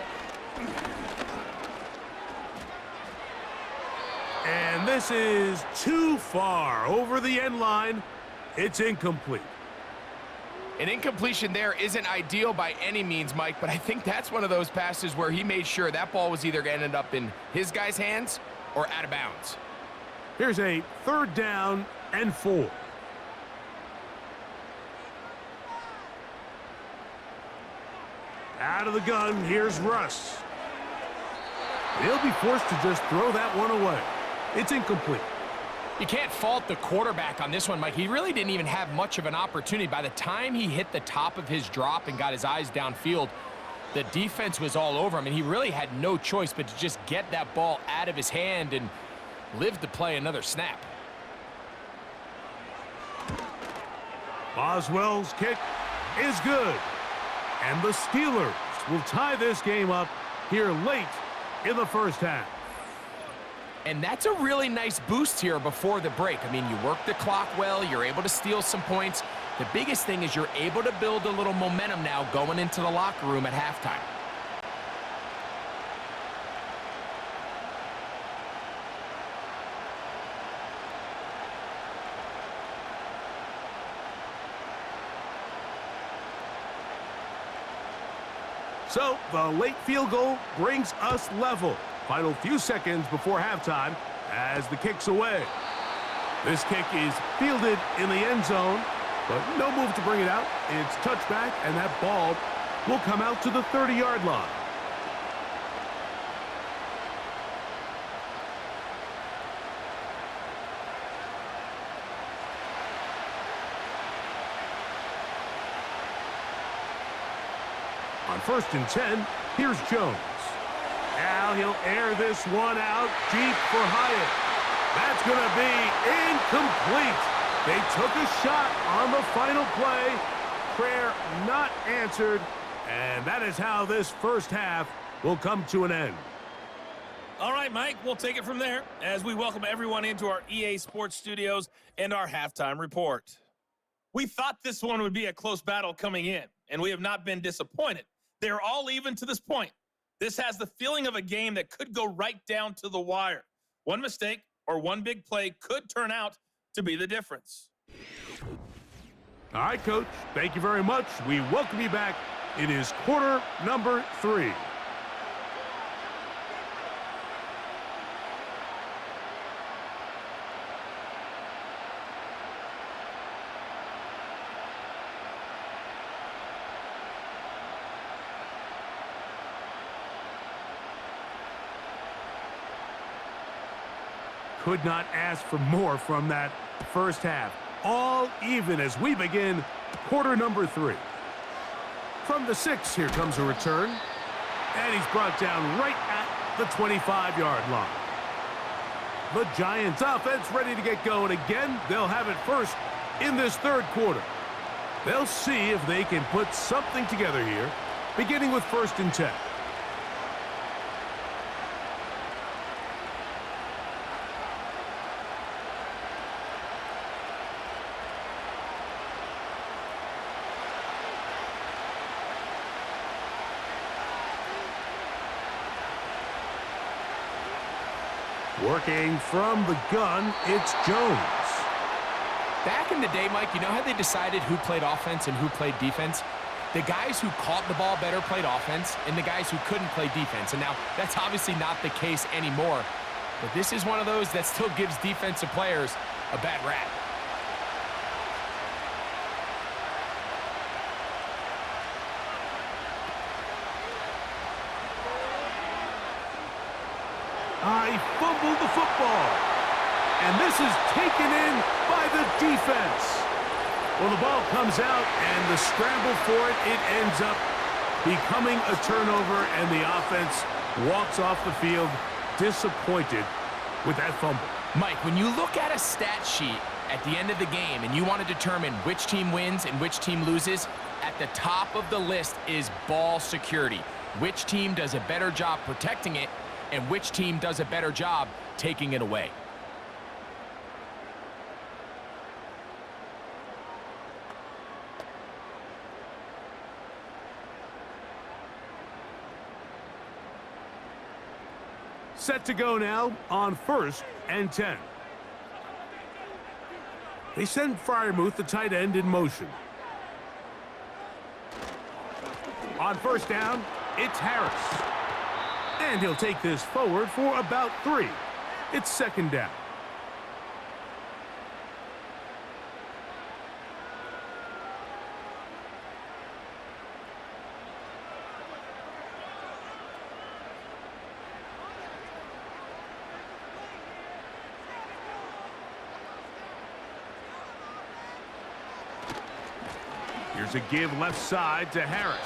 And this is too far over the end line. It's incomplete. An incompletion there isn't ideal by any means, Mike, but I think that's one of those passes where he made sure that ball was either going to end up in his guy's hands or out of bounds. Here's a 3rd down and 4. Out of the gun, here's Russ. He'll be forced to just throw that one away. It's incomplete. You can't fault the quarterback on this one, Mike. He really didn't even have much of an opportunity. By the time he hit the top of his drop and got his eyes downfield, the defense was all over him, and he really had no choice but to just get that ball out of his hand and live to play another snap. Boswell's kick is good. And the Steelers will tie this game up here late in the 1st half. And that's a really nice boost here before the break. I mean, you work the clock well, you're able to steal some points. The biggest thing is you're able to build a little momentum now going into the locker room at halftime. So the late field goal brings us level. Final few seconds before halftime as the kick's away. This kick is fielded in the end zone, but no move to bring it out. It's touchback, and that ball will come out to the 30-yard line. On 1st and 10, here's Jones. Now he'll air this one out deep for Hyatt. That's going to be incomplete. They took a shot on the final play. Prayer not answered. And that is how this first half will come to an end. All right, Mike, we'll take it from there as we welcome everyone into our EA Sports Studios and our halftime report. We thought this one would be a close battle coming in, and we have not been disappointed. They're all even to this point. This has the feeling of a game that could go right down to the wire. One mistake or one big play could turn out to be the difference. All right, Coach, thank you very much. We welcome you back. It is quarter number 3. Could not ask for more from that first half. All even as we begin quarter number 3. From the 6, here comes a return. And he's brought down right at the 25-yard line. The Giants offense ready to get going again. They'll have it first in this third quarter. They'll see if they can put something together here, beginning with 1st and 10. Working from the gun, it's Jones. Back in the day, Mike, you know how they decided who played offense and who played defense? The guys who caught the ball better played offense, and the guys who couldn't play defense. And now, that's obviously not the case anymore. But this is one of those that still gives defensive players a bad rap. He fumbled the football. And this is taken in by the defense. Well, the ball comes out, and the scramble for it ends up becoming a turnover, and the offense walks off the field disappointed with that fumble. Mike, when you look at a stat sheet at the end of the game and you want to determine which team wins and which team loses, at the top of the list is ball security. Which team does a better job protecting it, and which team does a better job taking it away. Set to go now on 1st and 10. They send Freiermuth, the tight end, in motion. On 1st down, it's Harris. And he'll take this forward for about 3. It's 2nd down. Here's a give left side to Harris.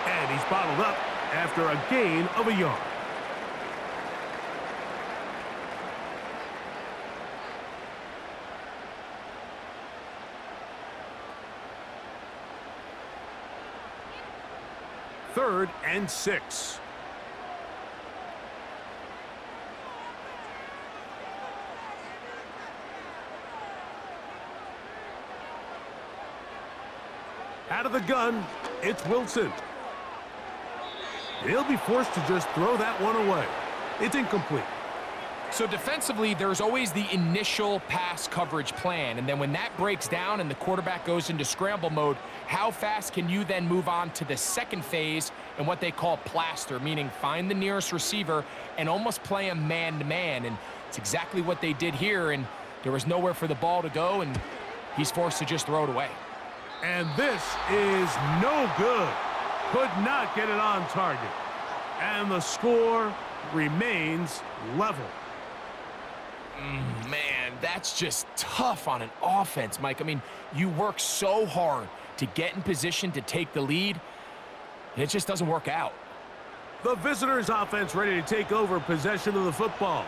And he's bottled up after a gain of a yard. Third and 6. Out of the gun, it's Wilson. He'll be forced to just throw that one away. It's incomplete. So defensively, there's always the initial pass coverage plan, and then when that breaks down and the quarterback goes into scramble mode, how fast can you then move on to the second phase and what they call plaster, meaning find the nearest receiver and almost play him man-to-man, and it's exactly what they did here, and there was nowhere for the ball to go, and he's forced to just throw it away. And this is no good. Could not get it on target. And the score remains level. Man, that's just tough on an offense, Mike. I mean, you work so hard to get in position to take the lead, and it just doesn't work out. The visitors' offense ready to take over possession of the football.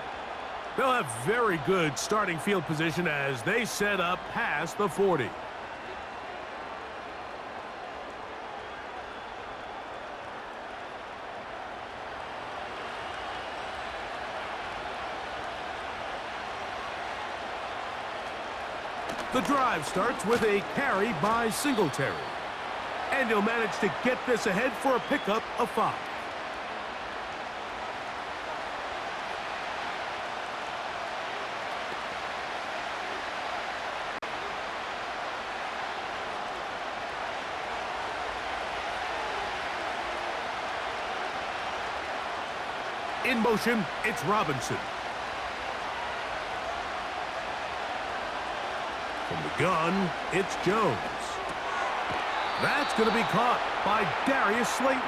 They'll have very good starting field position as they set up past the 40. The drive starts with a carry by Singletary. And he'll manage to get this ahead for a pickup of 5. In motion, it's Robinson. From the gun, it's Jones. That's going to be caught by Darius Slayton.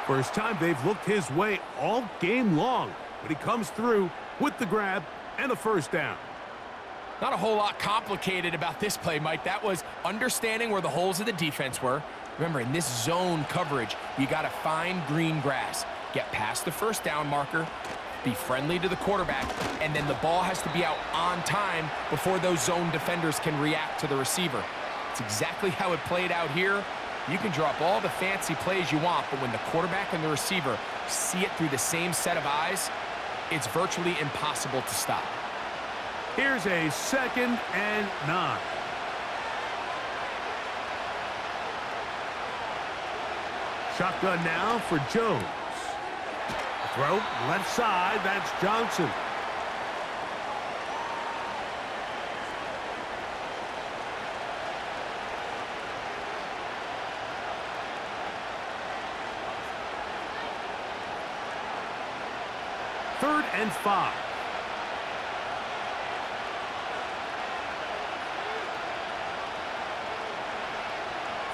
First time they've looked his way all game long, but he comes through with the grab and a first down. Not a whole lot complicated about this play, Mike. That was understanding where the holes of the defense were. Remember, in this zone coverage, you got to find green grass, get past the first down marker, be friendly to the quarterback, and then the ball has to be out on time before those zone defenders can react to the receiver. It's exactly how it played out here. You can drop all the fancy plays you want, but when the quarterback and the receiver see it through the same set of eyes, it's virtually impossible to stop. Here's a 2nd and 9. Shotgun now for Jones. Throw left side, that's Johnson. Third and 5.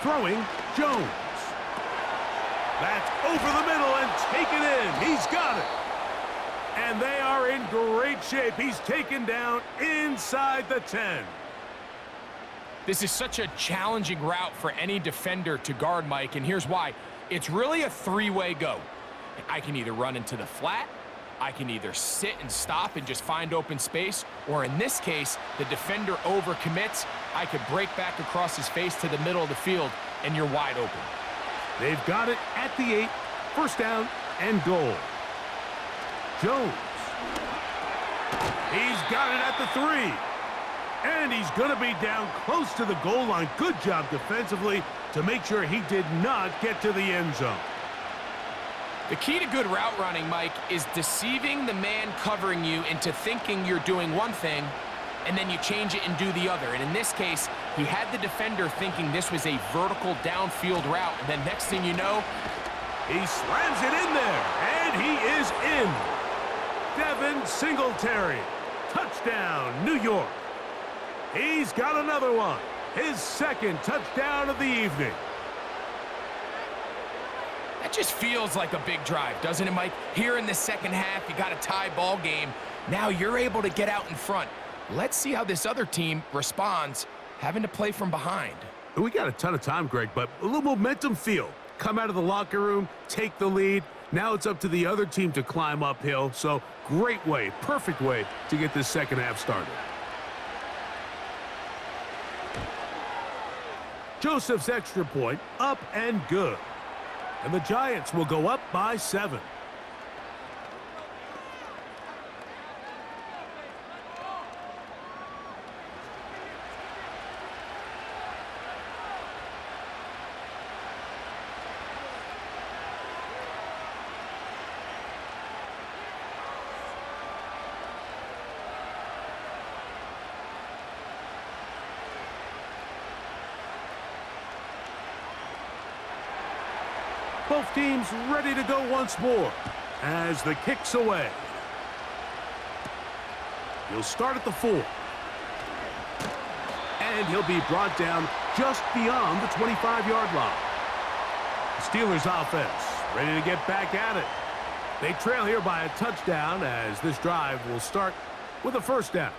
Throwing, Jones. That's over the middle and taken in. He's got it. And they are in great shape. He's taken down inside the 10. This is such a challenging route for any defender to guard, Mike, and here's why. It's really a three-way go. I can either run into the flat, I can either sit and stop and just find open space, or in this case, the defender overcommits. I could break back across his face to the middle of the field, and you're wide open. They've got it at the 8, first down and goal. Jones. He's got it at the 3. And he's going to be down close to the goal line. Good job defensively to make sure he did not get to the end zone. The key to good route running, Mike, is deceiving the man covering you into thinking you're doing one thing, and then you change it and do the other. And in this case, he had the defender thinking this was a vertical downfield route, and then next thing you know, he slams it in there, and he is in. Devin Singletary, touchdown, New York. He's got another one, his 2nd touchdown of the evening. that just feels like a big drive, doesn't it, Mike? Here in the second half, you got a tie ball game. Now you're able to get out in front. Let's see how this other team responds, having to play from behind. We got a ton of time, Greg, but a little momentum feel. Come out of the locker room, take the lead. Now it's up to the other team to climb uphill. So great way, perfect way to get this second half started. Joseph's extra point, up and good. And the Giants will go up by 7. Both teams ready to go once more as the kick's away. He'll start at the 4. And he'll be brought down just beyond the 25-yard line. The Steelers offense ready to get back at it. They trail here by a touchdown as this drive will start with a first down.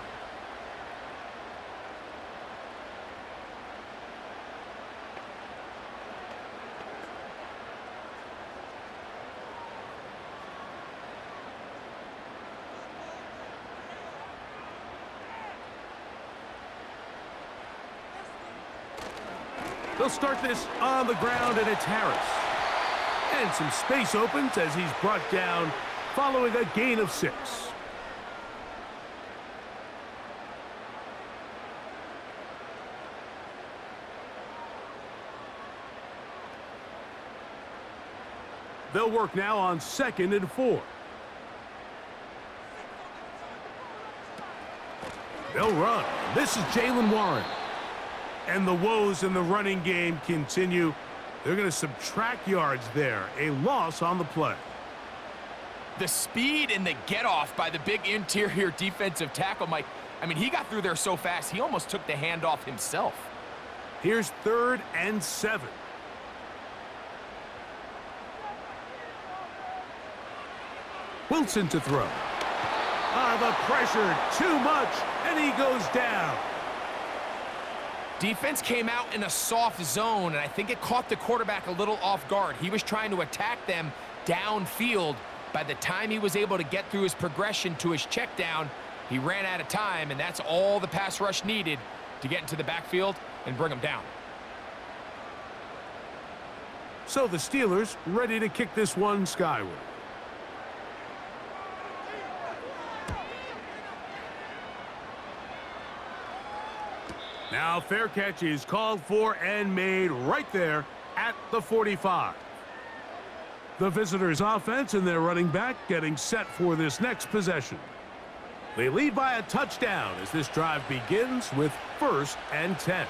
They'll start this on the ground, and it's Harris. And some space opens as he's brought down following a gain of 6. They'll work now on 2nd and 4. They'll run. This is Jaylen Warren. And the woes in the running game continue. They're going to subtract yards there. A loss on the play. The speed and the get-off by the big interior defensive tackle, Mike. I mean, he got through there so fast, he almost took the handoff himself. Here's 3rd and 7. Wilson to throw. The pressure, too much, and he goes down. Defense came out in a soft zone, and I think it caught the quarterback a little off guard. He was trying to attack them downfield. By the time he was able to get through his progression to his check down, he ran out of time, and that's all the pass rush needed to get into the backfield and bring him down. So the Steelers ready to kick this one skyward. Now fair catch is called for and made right there at the 45. The visitors' offense and their running back getting set for this next possession. They lead by a touchdown as this drive begins with 1st and 10.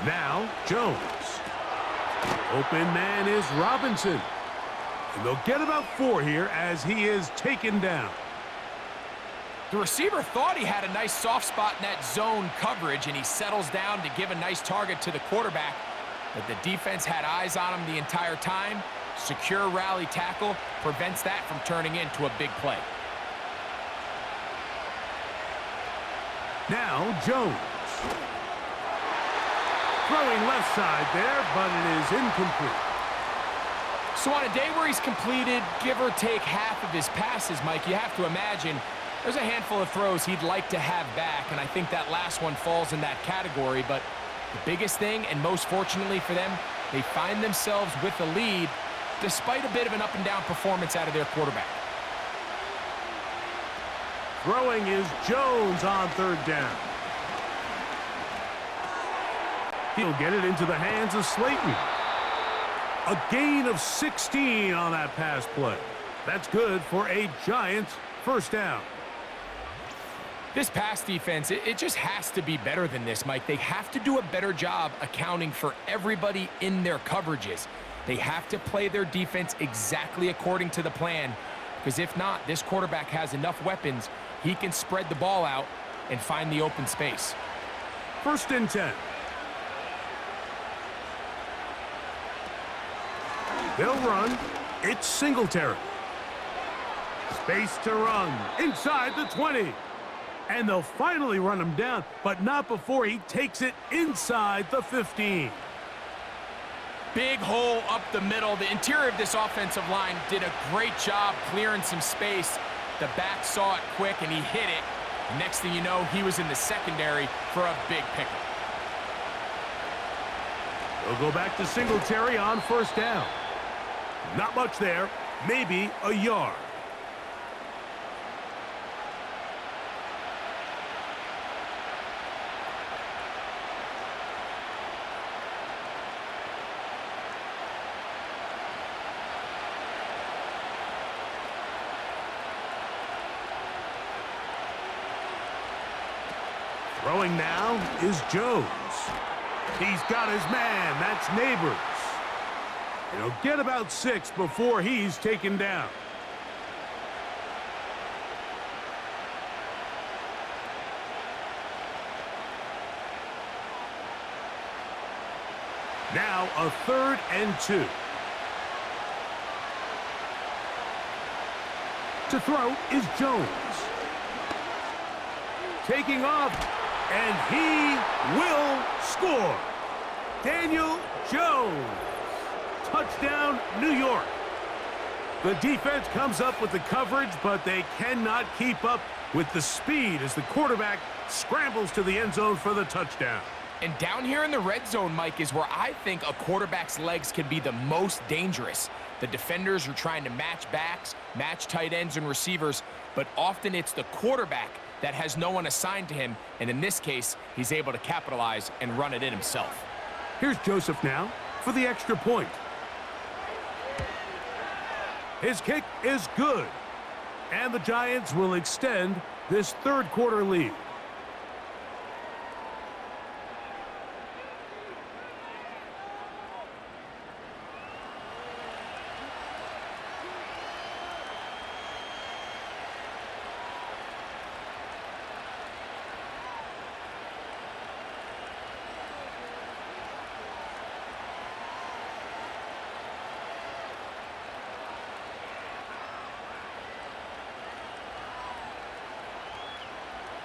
Now, Jones. Open man is Robinson. And they'll get about 4 here as he is taken down. The receiver thought he had a nice soft spot in that zone coverage, and he settles down to give a nice target to the quarterback. But the defense had eyes on him the entire time. Secure rally tackle prevents that from turning into a big play. Now, Jones. Throwing left side there, but it is incomplete. So on a day where he's completed, give or take half of his passes, Mike, you have to imagine there's a handful of throws he'd like to have back, and I think that last one falls in that category. But the biggest thing, and most fortunately for them, they find themselves with the lead despite a bit of an up-and-down performance out of their quarterback. Throwing is Jones on 3rd down. He'll get it into the hands of Slayton. A gain of 16 on that pass play. That's good for a Giants 1st down. This pass defense, it just has to be better than this, Mike. They have to do a better job accounting for everybody in their coverages. They have to play their defense exactly according to the plan, because if not, this quarterback has enough weapons, he can spread the ball out and find the open space. 1st and 10. They'll run. It's Singletary. Space to run inside the 20. And they'll finally run him down, but not before he takes it inside the 15. Big hole up the middle. The interior of this offensive line did a great job clearing some space. The back saw it quick, and he hit it. Next thing you know, he was in the secondary for a big pickup. They'll go back to Singletary on 1st down. Not much there, maybe a yard. Throwing now is Jones. He's got his man. That's Neighbors. And he'll get about 6 before he's taken down. Now a 3rd and 2. To throw is Jones. Taking off, and he will score. Daniel Jones. Touchdown, New York. The defense comes up with the coverage, but they cannot keep up with the speed as the quarterback scrambles to the end zone for the touchdown. And down here in the red zone, Mike, is where I think a quarterback's legs can be the most dangerous. The defenders are trying to match backs, match tight ends and receivers, but often it's the quarterback that has no one assigned to him, and in this case, he's able to capitalize and run it in himself. Here's Joseph now for the extra point. His kick is good, and the Giants will extend this 3rd quarter lead.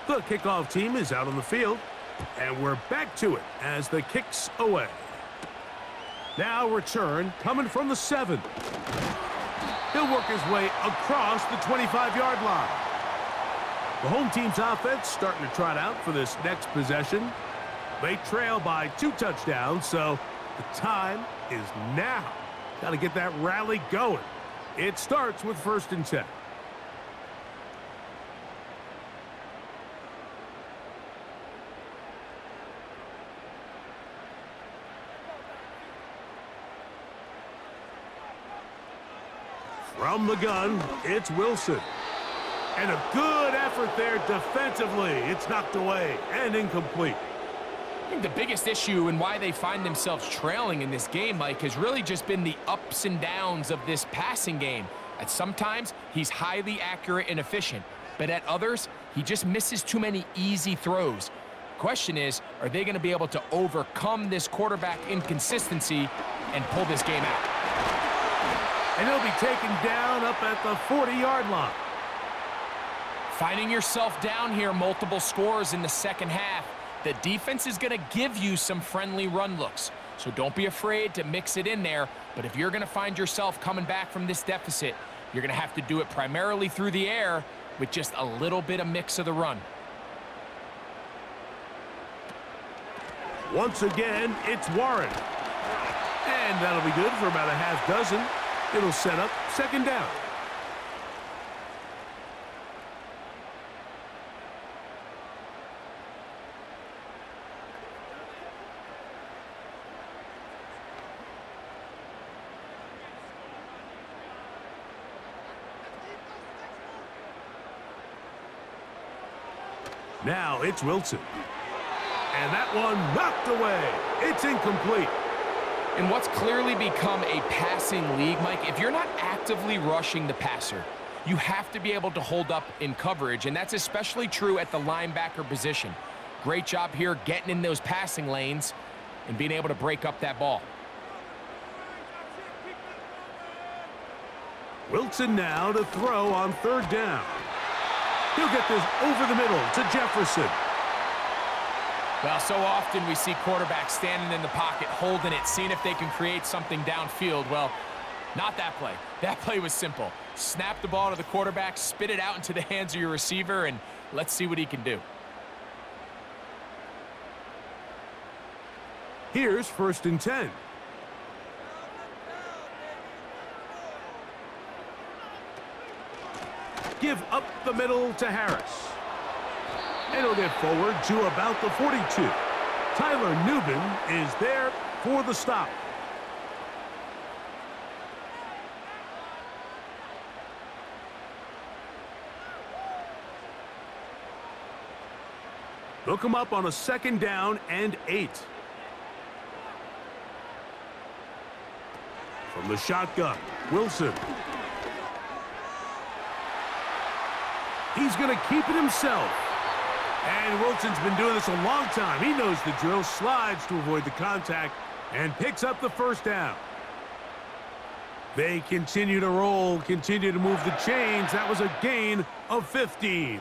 The kickoff team is out on the field, and we're back to it as the kick's away. Now return coming from the 7. He'll work his way across the 25-yard line. The home team's offense starting to trot out for this next possession. They trail by 2 touchdowns, so the time is now. Got to get that rally going. It starts with 1st and 10. From the gun, it's Wilson. And a good effort there defensively. It's knocked away and incomplete. I think the biggest issue and why they find themselves trailing in this game, Mike, has really just been the ups and downs of this passing game. At sometimes, he's highly accurate and efficient, but at others, he just misses too many easy throws. Question is, are they going to be able to overcome this quarterback inconsistency and pull this game out? And he'll be taken down up at the 40-yard line. Finding yourself down here, multiple scores in the second half. The defense is going to give you some friendly run looks, so don't be afraid to mix it in there. But if you're going to find yourself coming back from this deficit, you're going to have to do it primarily through the air with just a little bit of mix of the run. Once again, it's Warren. And that'll be good for about a half dozen. It'll set up 2nd down. Now it's Wilson. And that one knocked away. It's incomplete. In what's clearly become a passing league, Mike, if you're not actively rushing the passer, you have to be able to hold up in coverage, and that's especially true at the linebacker position. Great job here getting in those passing lanes and being able to break up that ball. Wilson now to throw on 3rd down. He'll get this over the middle to Jefferson. Well, so often we see quarterbacks standing in the pocket, holding it, seeing if they can create something downfield. Well, not that play. That play was simple. Snap the ball to the quarterback, spit it out into the hands of your receiver, and let's see what he can do. Here's 1st and 10. Give up the middle to Harris. And he'll get forward to about the 42. Tyler Nubin is there for the stop. They'll come up on a 2nd down and 8. From the shotgun, Wilson. He's going to keep it himself. And Wilson's been doing this a long time. He knows the drill, slides to avoid the contact, and picks up the 1st down. They continue to roll, continue to move the chains. That was a gain of 15.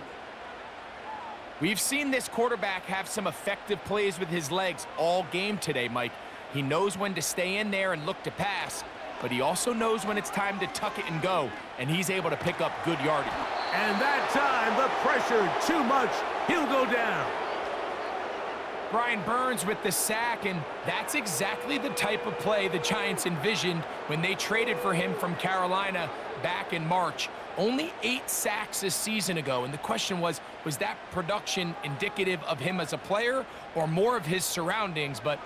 We've seen this quarterback have some effective plays with his legs all game today, Mike. He knows when to stay in there and look to pass, but he also knows when it's time to tuck it and go, and he's able to pick up good yardage. And that time, the pressure, too much. He'll go down. Brian Burns with the sack, and that's exactly the type of play the Giants envisioned when they traded for him from Carolina back in March. Only 8 sacks a season ago, and the question was that production indicative of him as a player or more of his surroundings? But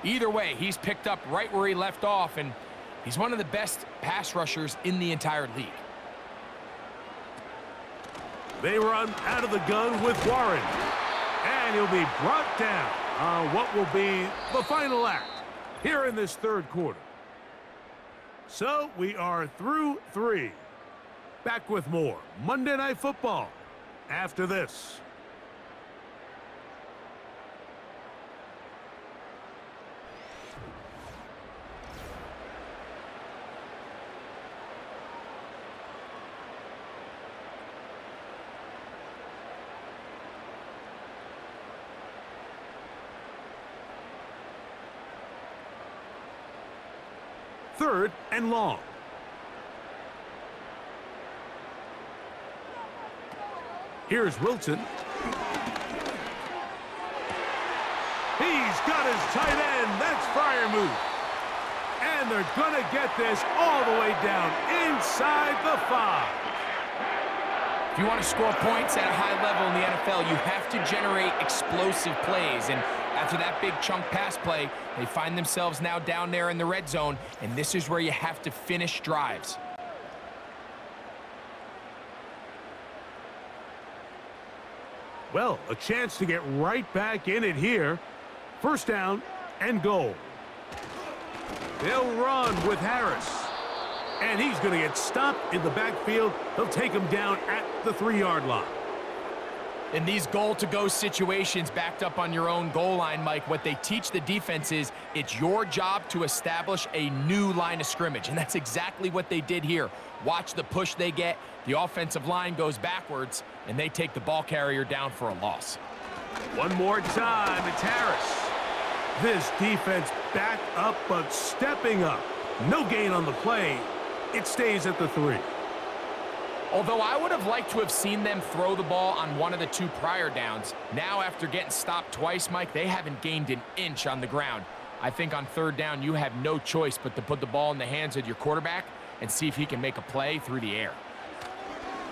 either way, he's picked up right where he left off, and he's one of the best pass rushers in the entire league. They run out of the gun with Warren. And he'll be brought down on what will be the final act here in this 3rd quarter. So we are through 3. Back with more Monday Night Football after this. Third and long. Here's Wilson. He's got his tight end. That's Freiermuth. And they're going to get this all the way down inside the 5. If you want to score points at a high level in the NFL, you have to generate explosive plays. And after that big chunk pass play, they find themselves now down there in the red zone, and this is where you have to finish drives. Well, a chance to get right back in it here. 1st down and goal. They'll run with Harris. And he's going to get stopped in the backfield. They'll take him down at the 3-yard line. In these goal-to-go situations backed up on your own goal line, Mike, what they teach the defense is it's your job to establish a new line of scrimmage, and that's exactly what they did here. Watch the push they get. The offensive line goes backwards, and they take the ball carrier down for a loss. One more time, it's Harris. This defense back up, but stepping up. No gain on the play. It stays at the 3. Although I would have liked to have seen them throw the ball on one of the 2 prior downs. Now, after getting stopped twice, Mike, they haven't gained an inch on the ground. I think on 3rd down, you have no choice but to put the ball in the hands of your quarterback and see if he can make a play through the air.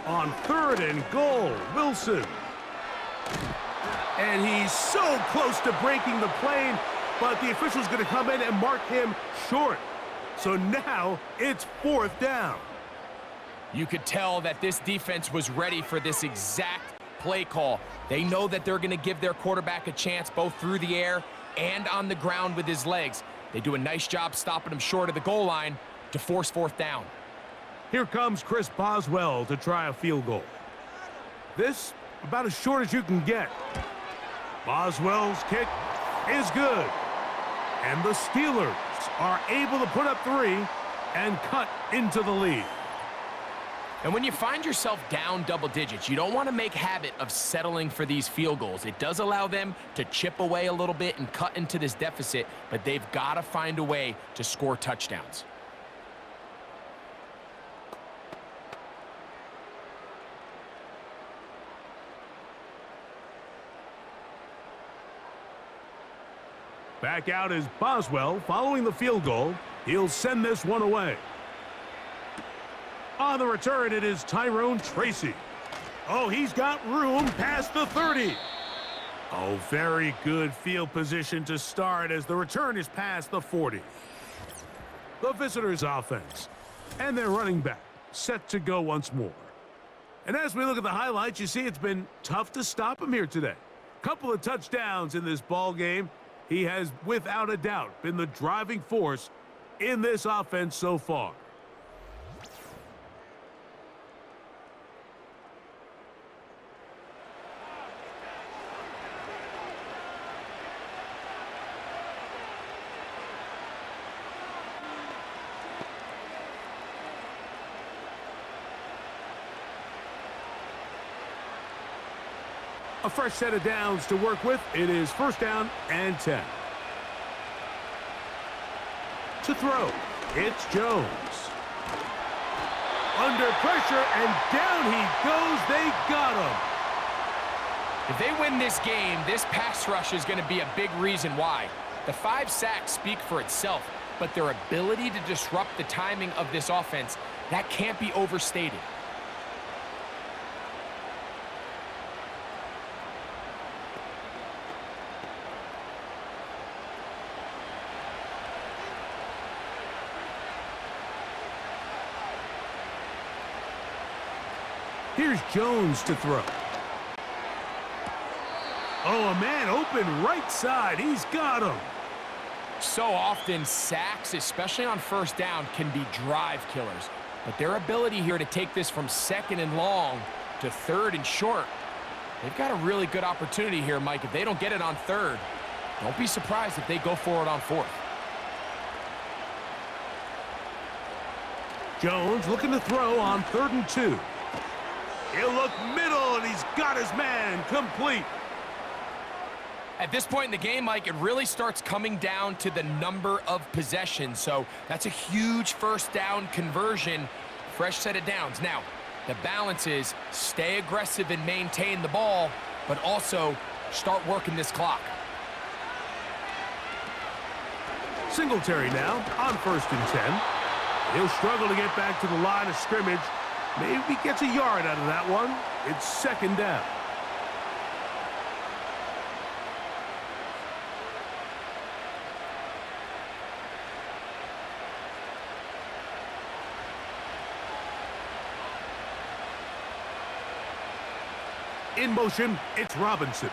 On 3rd and goal, Wilson. And he's so close to breaking the plane, but the official's going to come in and mark him short. So now it's 4th down. You could tell that this defense was ready for this exact play call. They know that they're going to give their quarterback a chance both through the air and on the ground with his legs. They do a nice job stopping him short of the goal line to force 4th down. Here comes Chris Boswell to try a field goal. This about as short as you can get. Boswell's kick is good. And the Steelers are able to put up 3 and cut into the lead. And when you find yourself down double digits, you don't want to make habit of settling for these field goals. It does allow them to chip away a little bit and cut into this deficit, but they've got to find a way to score touchdowns. Back out is Boswell following the field goal. He'll send this one away. On the return, it is Tyrone Tracy. Oh, he's got room past the 30. Oh, very good field position to start as the return is past the 40. The visitors' offense and their running back set to go once more. And as we look at the highlights, you see it's been tough to stop him here today. Couple of touchdowns in this ball game. He has, without a doubt, been the driving force in this offense so far. A fresh set of downs to work with. It is first down and 10. To throw, it's Jones. Under pressure, and down he goes. They got him. If they win this game, this pass rush is going to be a big reason why. The 5 sacks speak for itself, but their ability to disrupt the timing of this offense, that can't be overstated. Here's Jones to throw. Oh, a man open right side. He's got him. So often, sacks, especially on first down, can be drive killers. But their ability here to take this from 2nd and long to 3rd and short, they've got a really good opportunity here, Mike. If they don't get it on 3rd, don't be surprised if they go for it on 4th. Jones looking to throw on 3rd and 2. He'll look middle, and he's got his man complete. At this point in the game, Mike, it really starts coming down to the number of possessions. So that's a huge first down conversion. Fresh set of downs. Now, the balance is stay aggressive and maintain the ball, but also start working this clock. Singletary now on 1st and 10. He'll struggle to get back to the line of scrimmage. Maybe he gets a yard out of that one. It's 2nd down. In motion, it's Robinson.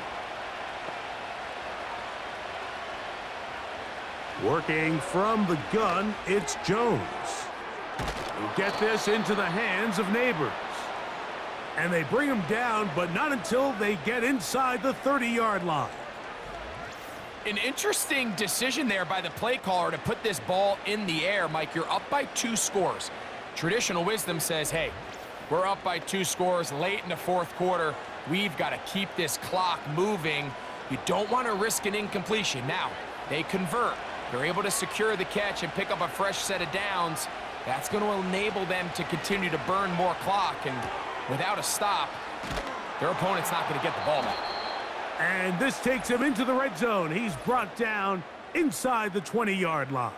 Working from the gun, it's Jones. He'll get this into the hands of Neighbors. And they bring him down, but not until they get inside the 30-yard line. An interesting decision there by the play caller to put this ball in the air. Mike, you're up by 2 scores. Traditional wisdom says, hey, we're up by 2 scores late in the 4th quarter. We've got to keep this clock moving. You don't want to risk an incompletion. Now, they convert. They're able to secure the catch and pick up a fresh set of downs. That's going to enable them to continue to burn more clock. And without a stop, their opponent's not going to get the ball back. And this takes him into the red zone. He's brought down inside the 20-yard line.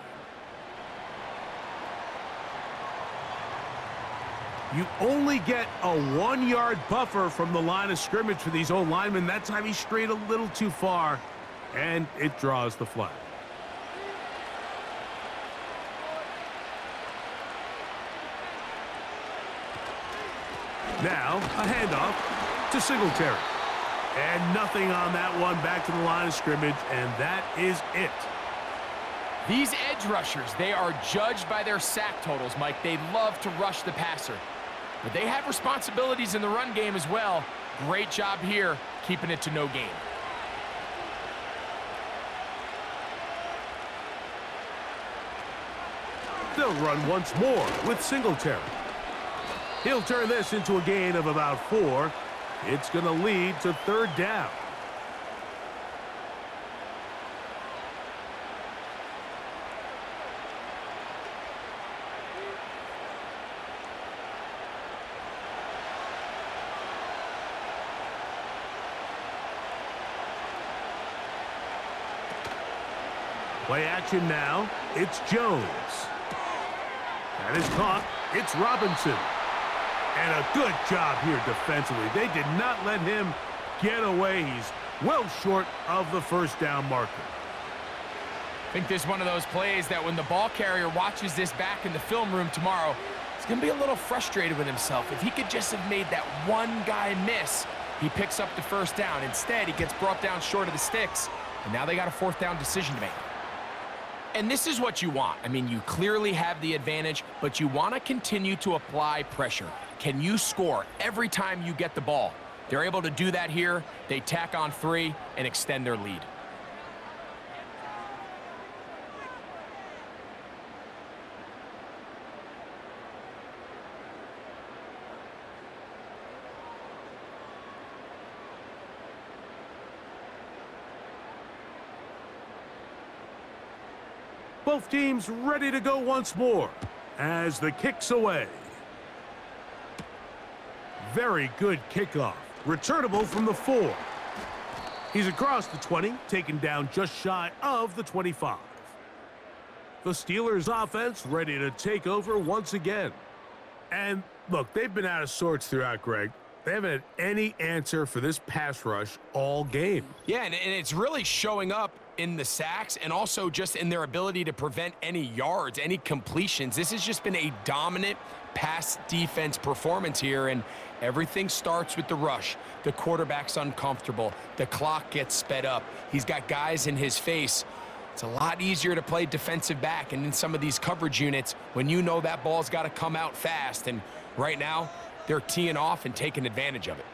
You only get a 1-yard buffer from the line of scrimmage for these old linemen. That time he strayed a little too far, and it draws the flag. Now, a handoff to Singletary. And nothing on that one, back to the line of scrimmage, and that is it. These edge rushers, they are judged by their sack totals, Mike. They love to rush the passer. But they have responsibilities in the run game as well. Great job here, keeping it to no gain. They'll run once more with Singletary. He'll turn this into a gain of about 4. It's going to lead to 3rd down. Play action now. It's Jones. That is caught. It's Robinson. And a good job here defensively. They did not let him get away. He's well short of the first down marker. I think this is one of those plays that when the ball carrier watches this back in the film room tomorrow, he's going to be a little frustrated with himself. If he could just have made that one guy miss, He picks up the first down. Instead, he gets brought down short of the sticks, and now they got a fourth down decision to make. And this is what you want. I mean, you clearly have the advantage, but you want to continue to apply pressure. Can you score every time you get the ball? They're able to do that here. They tack on 3 and extend their lead. Both teams ready to go once more as the kick's away. Very good kickoff. Returnable from the 4. He's across the 20, taken down just shy of the 25. The Steelers offense ready to take over once again. And look, they've been out of sorts throughout, Greg. They haven't had any answer for this pass rush all game. Yeah, and it's really showing up in the sacks and also just in their ability to prevent any yards, any completions. This has just been a dominant pass defense performance here, and everything starts with the rush. The quarterback's uncomfortable. The clock gets sped up. He's got guys in his face. It's a lot easier to play defensive back and in some of these coverage units when you know that ball's got to come out fast, and right now they're teeing off and taking advantage of it.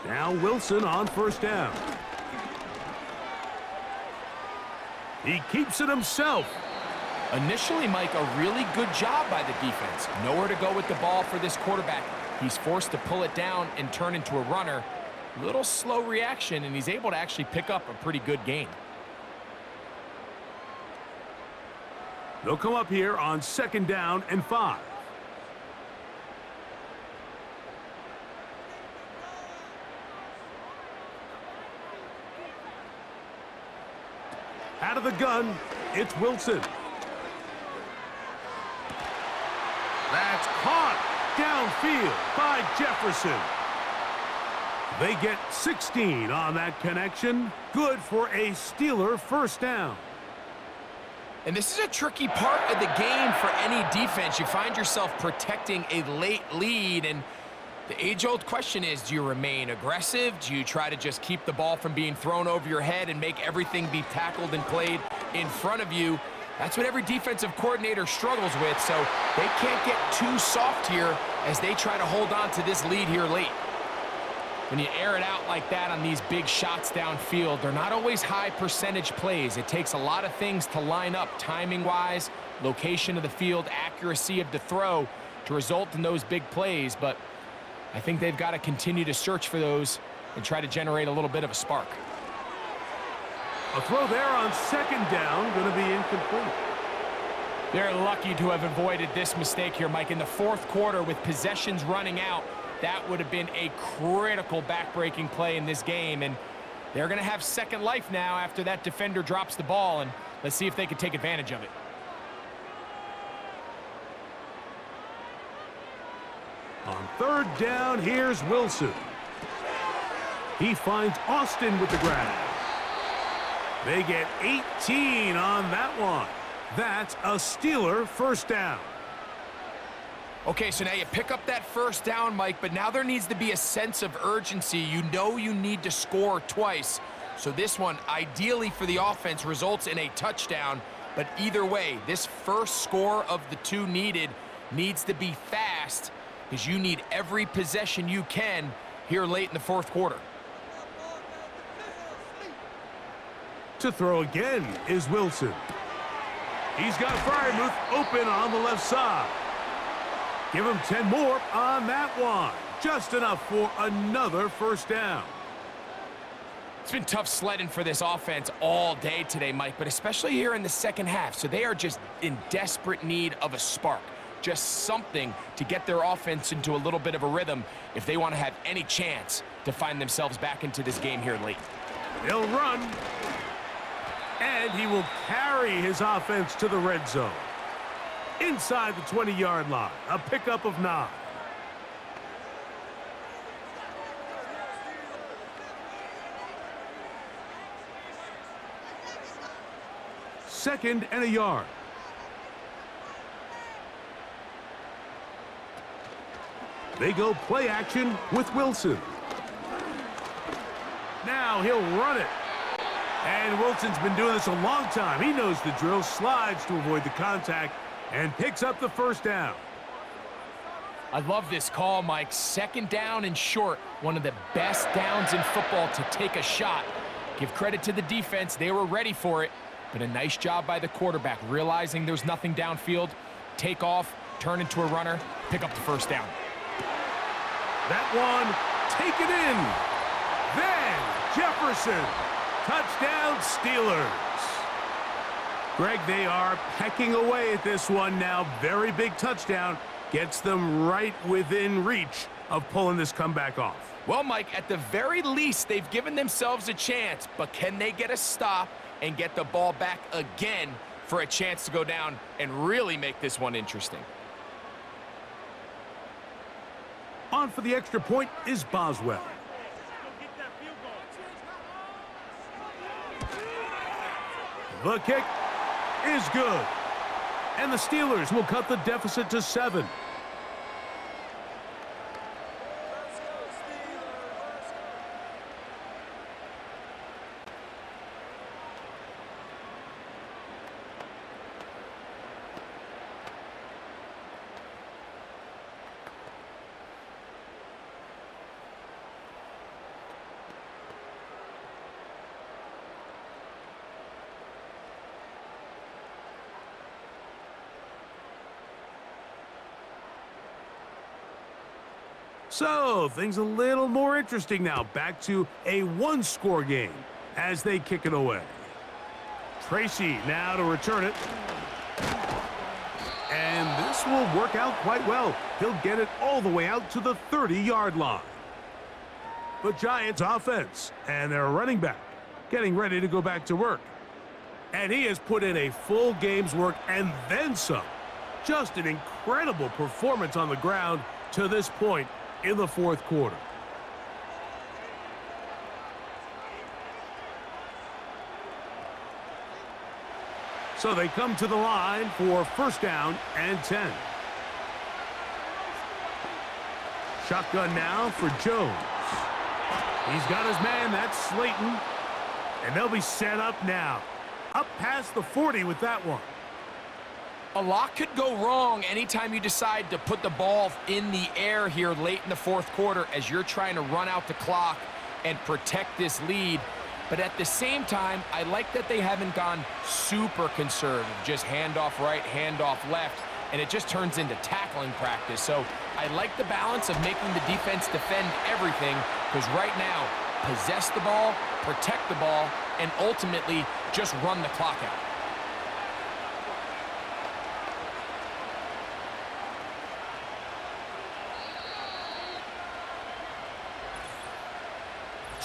Now Wilson on first down. He keeps it himself. Initially, Mike, a really good job by the defense. Nowhere to go with the ball for this quarterback. He's forced to pull it down and turn into a runner. Little slow reaction, and he's able to actually pick up a pretty good gain. They'll come up here on second down and 5. Out of the gun, it's Wilson. That's caught downfield by Jefferson. They get 16 on that connection. Good for a Steeler first down. And this is a tricky part of the game for any defense. You find yourself protecting a late lead, and the age-old question is, do you remain aggressive? Do you try to just keep the ball from being thrown over your head and make everything be tackled and played in front of you? That's what every defensive coordinator struggles with, so they can't get too soft here as they try to hold on to this lead here late. When you air it out like that on these big shots downfield, they're not always high percentage plays. It takes a lot of things to line up timing-wise, location of the field, accuracy of the throw to result in those big plays, but I think they've got to continue to search for those and try to generate a little bit of a spark. A throw there on second down, going to be incomplete. They're lucky to have avoided this mistake here, Mike. In the fourth quarter, with possessions running out, that would have been a critical back-breaking play in this game, and they're going to have second life now after that defender drops the ball, and let's see if they can take advantage of it. On third down, here's Wilson. He finds Austin with the grab. They get 18 on that one. That's a Steeler first down. Okay, so now you pick up that first down, Mike, but now there needs to be a sense of urgency. You know you need to score twice. So this one, ideally for the offense, results in a touchdown. But either way, this first score of the 2 needed needs to be fast, because you need every possession you can here late in the fourth quarter. To throw again is Wilson. He's got Freiermuth open on the left side. Give him 10 more on that one. Just enough for another first down. It's been tough sledding for this offense all day today, Mike, but especially here in the second half. So they are just in desperate need of a spark. Just something to get their offense into a little bit of a rhythm if they want to have any chance to find themselves back into this game here late. He'll run. And he will carry his offense to the red zone. Inside the 20-yard line, a pickup of 9. Second and a yard. They go play action with Wilson. Now he'll run it. And Wilson's been doing this a long time. He knows the drill, slides to avoid the contact, and picks up the first down. I love this call, Mike. Second down and short. One of the best downs in football to take a shot. Give credit to the defense. They were ready for it. But a nice job by the quarterback, realizing there's nothing downfield. Take off, turn into a runner, pick up the first down. That one, take it in. Then Jefferson. Touchdown, Steelers. Greg, they are pecking away at this one now. Very big touchdown. Gets them right within reach of pulling this comeback off. Well, Mike, at the very least, they've given themselves a chance, but can they get a stop and get the ball back again for a chance to go down and really make this one interesting? On for the extra point is Boswell. The kick is good. And the Steelers will cut the deficit to 7. So, things a little more interesting now. Back to a one-score game as they kick it away. Tracy now to return it. And this will work out quite well. He'll get it all the way out to the 30-yard line. The Giants offense and their running back getting ready to go back to work. And he has put in a full game's work and then some. Just an incredible performance on the ground to this point in the fourth quarter. So they come to the line for first down and 10. Shotgun now for Jones. He's got his man, that's Slayton. And they'll be set up now. Up past the 40 with that one. A lot could go wrong anytime you decide to put the ball in the air here late in the fourth quarter as you're trying to run out the clock and protect this lead. But at the same time, I like that they haven't gone super conservative, just handoff right, handoff left, and it just turns into tackling practice. So I like the balance of making the defense defend everything, because right now, possess the ball, protect the ball, and ultimately just run the clock out.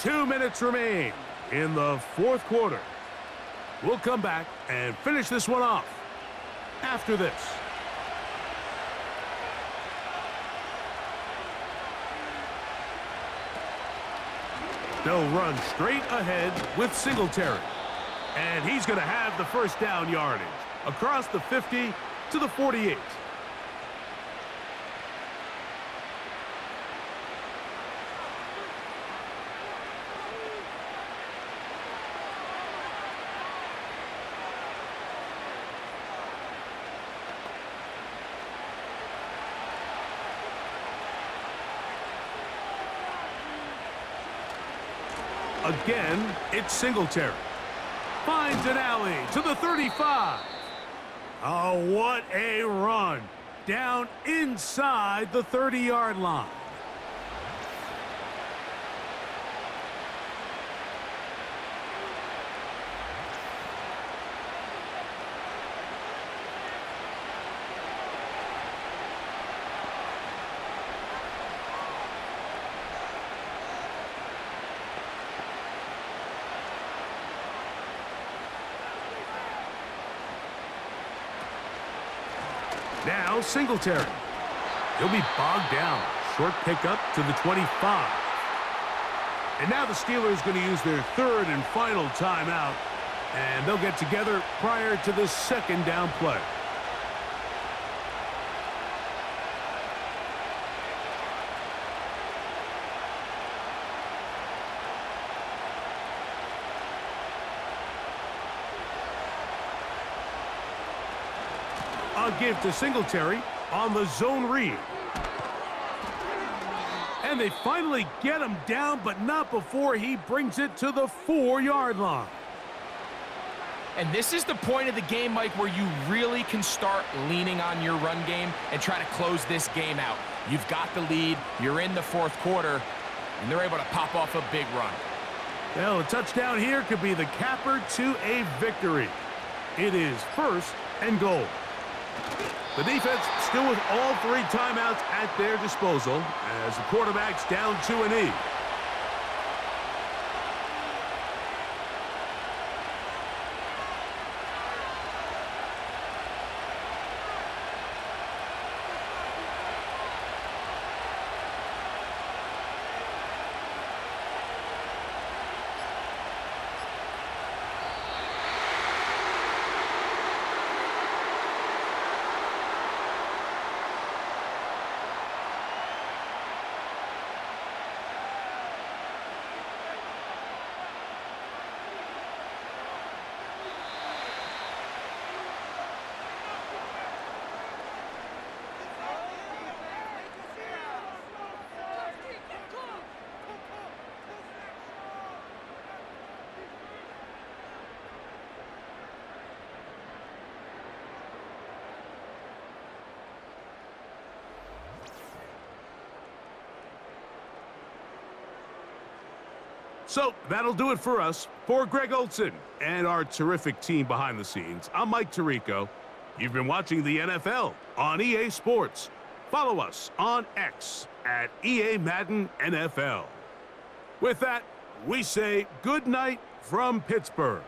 Two minutes remain in the fourth quarter. We'll come back and finish this one off after this. They'll run straight ahead with Singletary. And he's going to have the first down yardage across the 50 to the 48. Again, it's Singletary. Finds an alley to the 35. Oh, what a run. Down inside the 30-yard line. Now Singletary. He'll be bogged down. Short pickup to the 25. And now the Steelers going to use their third and final timeout. And they'll get together prior to the second down play. A give to Singletary on the zone read. And they finally get him down, but not before he brings it to the 4-yard line. And this is the point of the game, Mike, where you really can start leaning on your run game and try to close this game out. You've got the lead, you're in the fourth quarter, and they're able to pop off a big run. Well, a touchdown here could be the capper to a victory. It is 1st and goal. The defense still with all 3 timeouts at their disposal as the quarterback's down to a knee. So that'll do it for us. For Greg Olson and our terrific team behind the scenes, I'm Mike Tirico. You've been watching the NFL on EA Sports. Follow us on X at EA Madden NFL. With that, we say good night from Pittsburgh.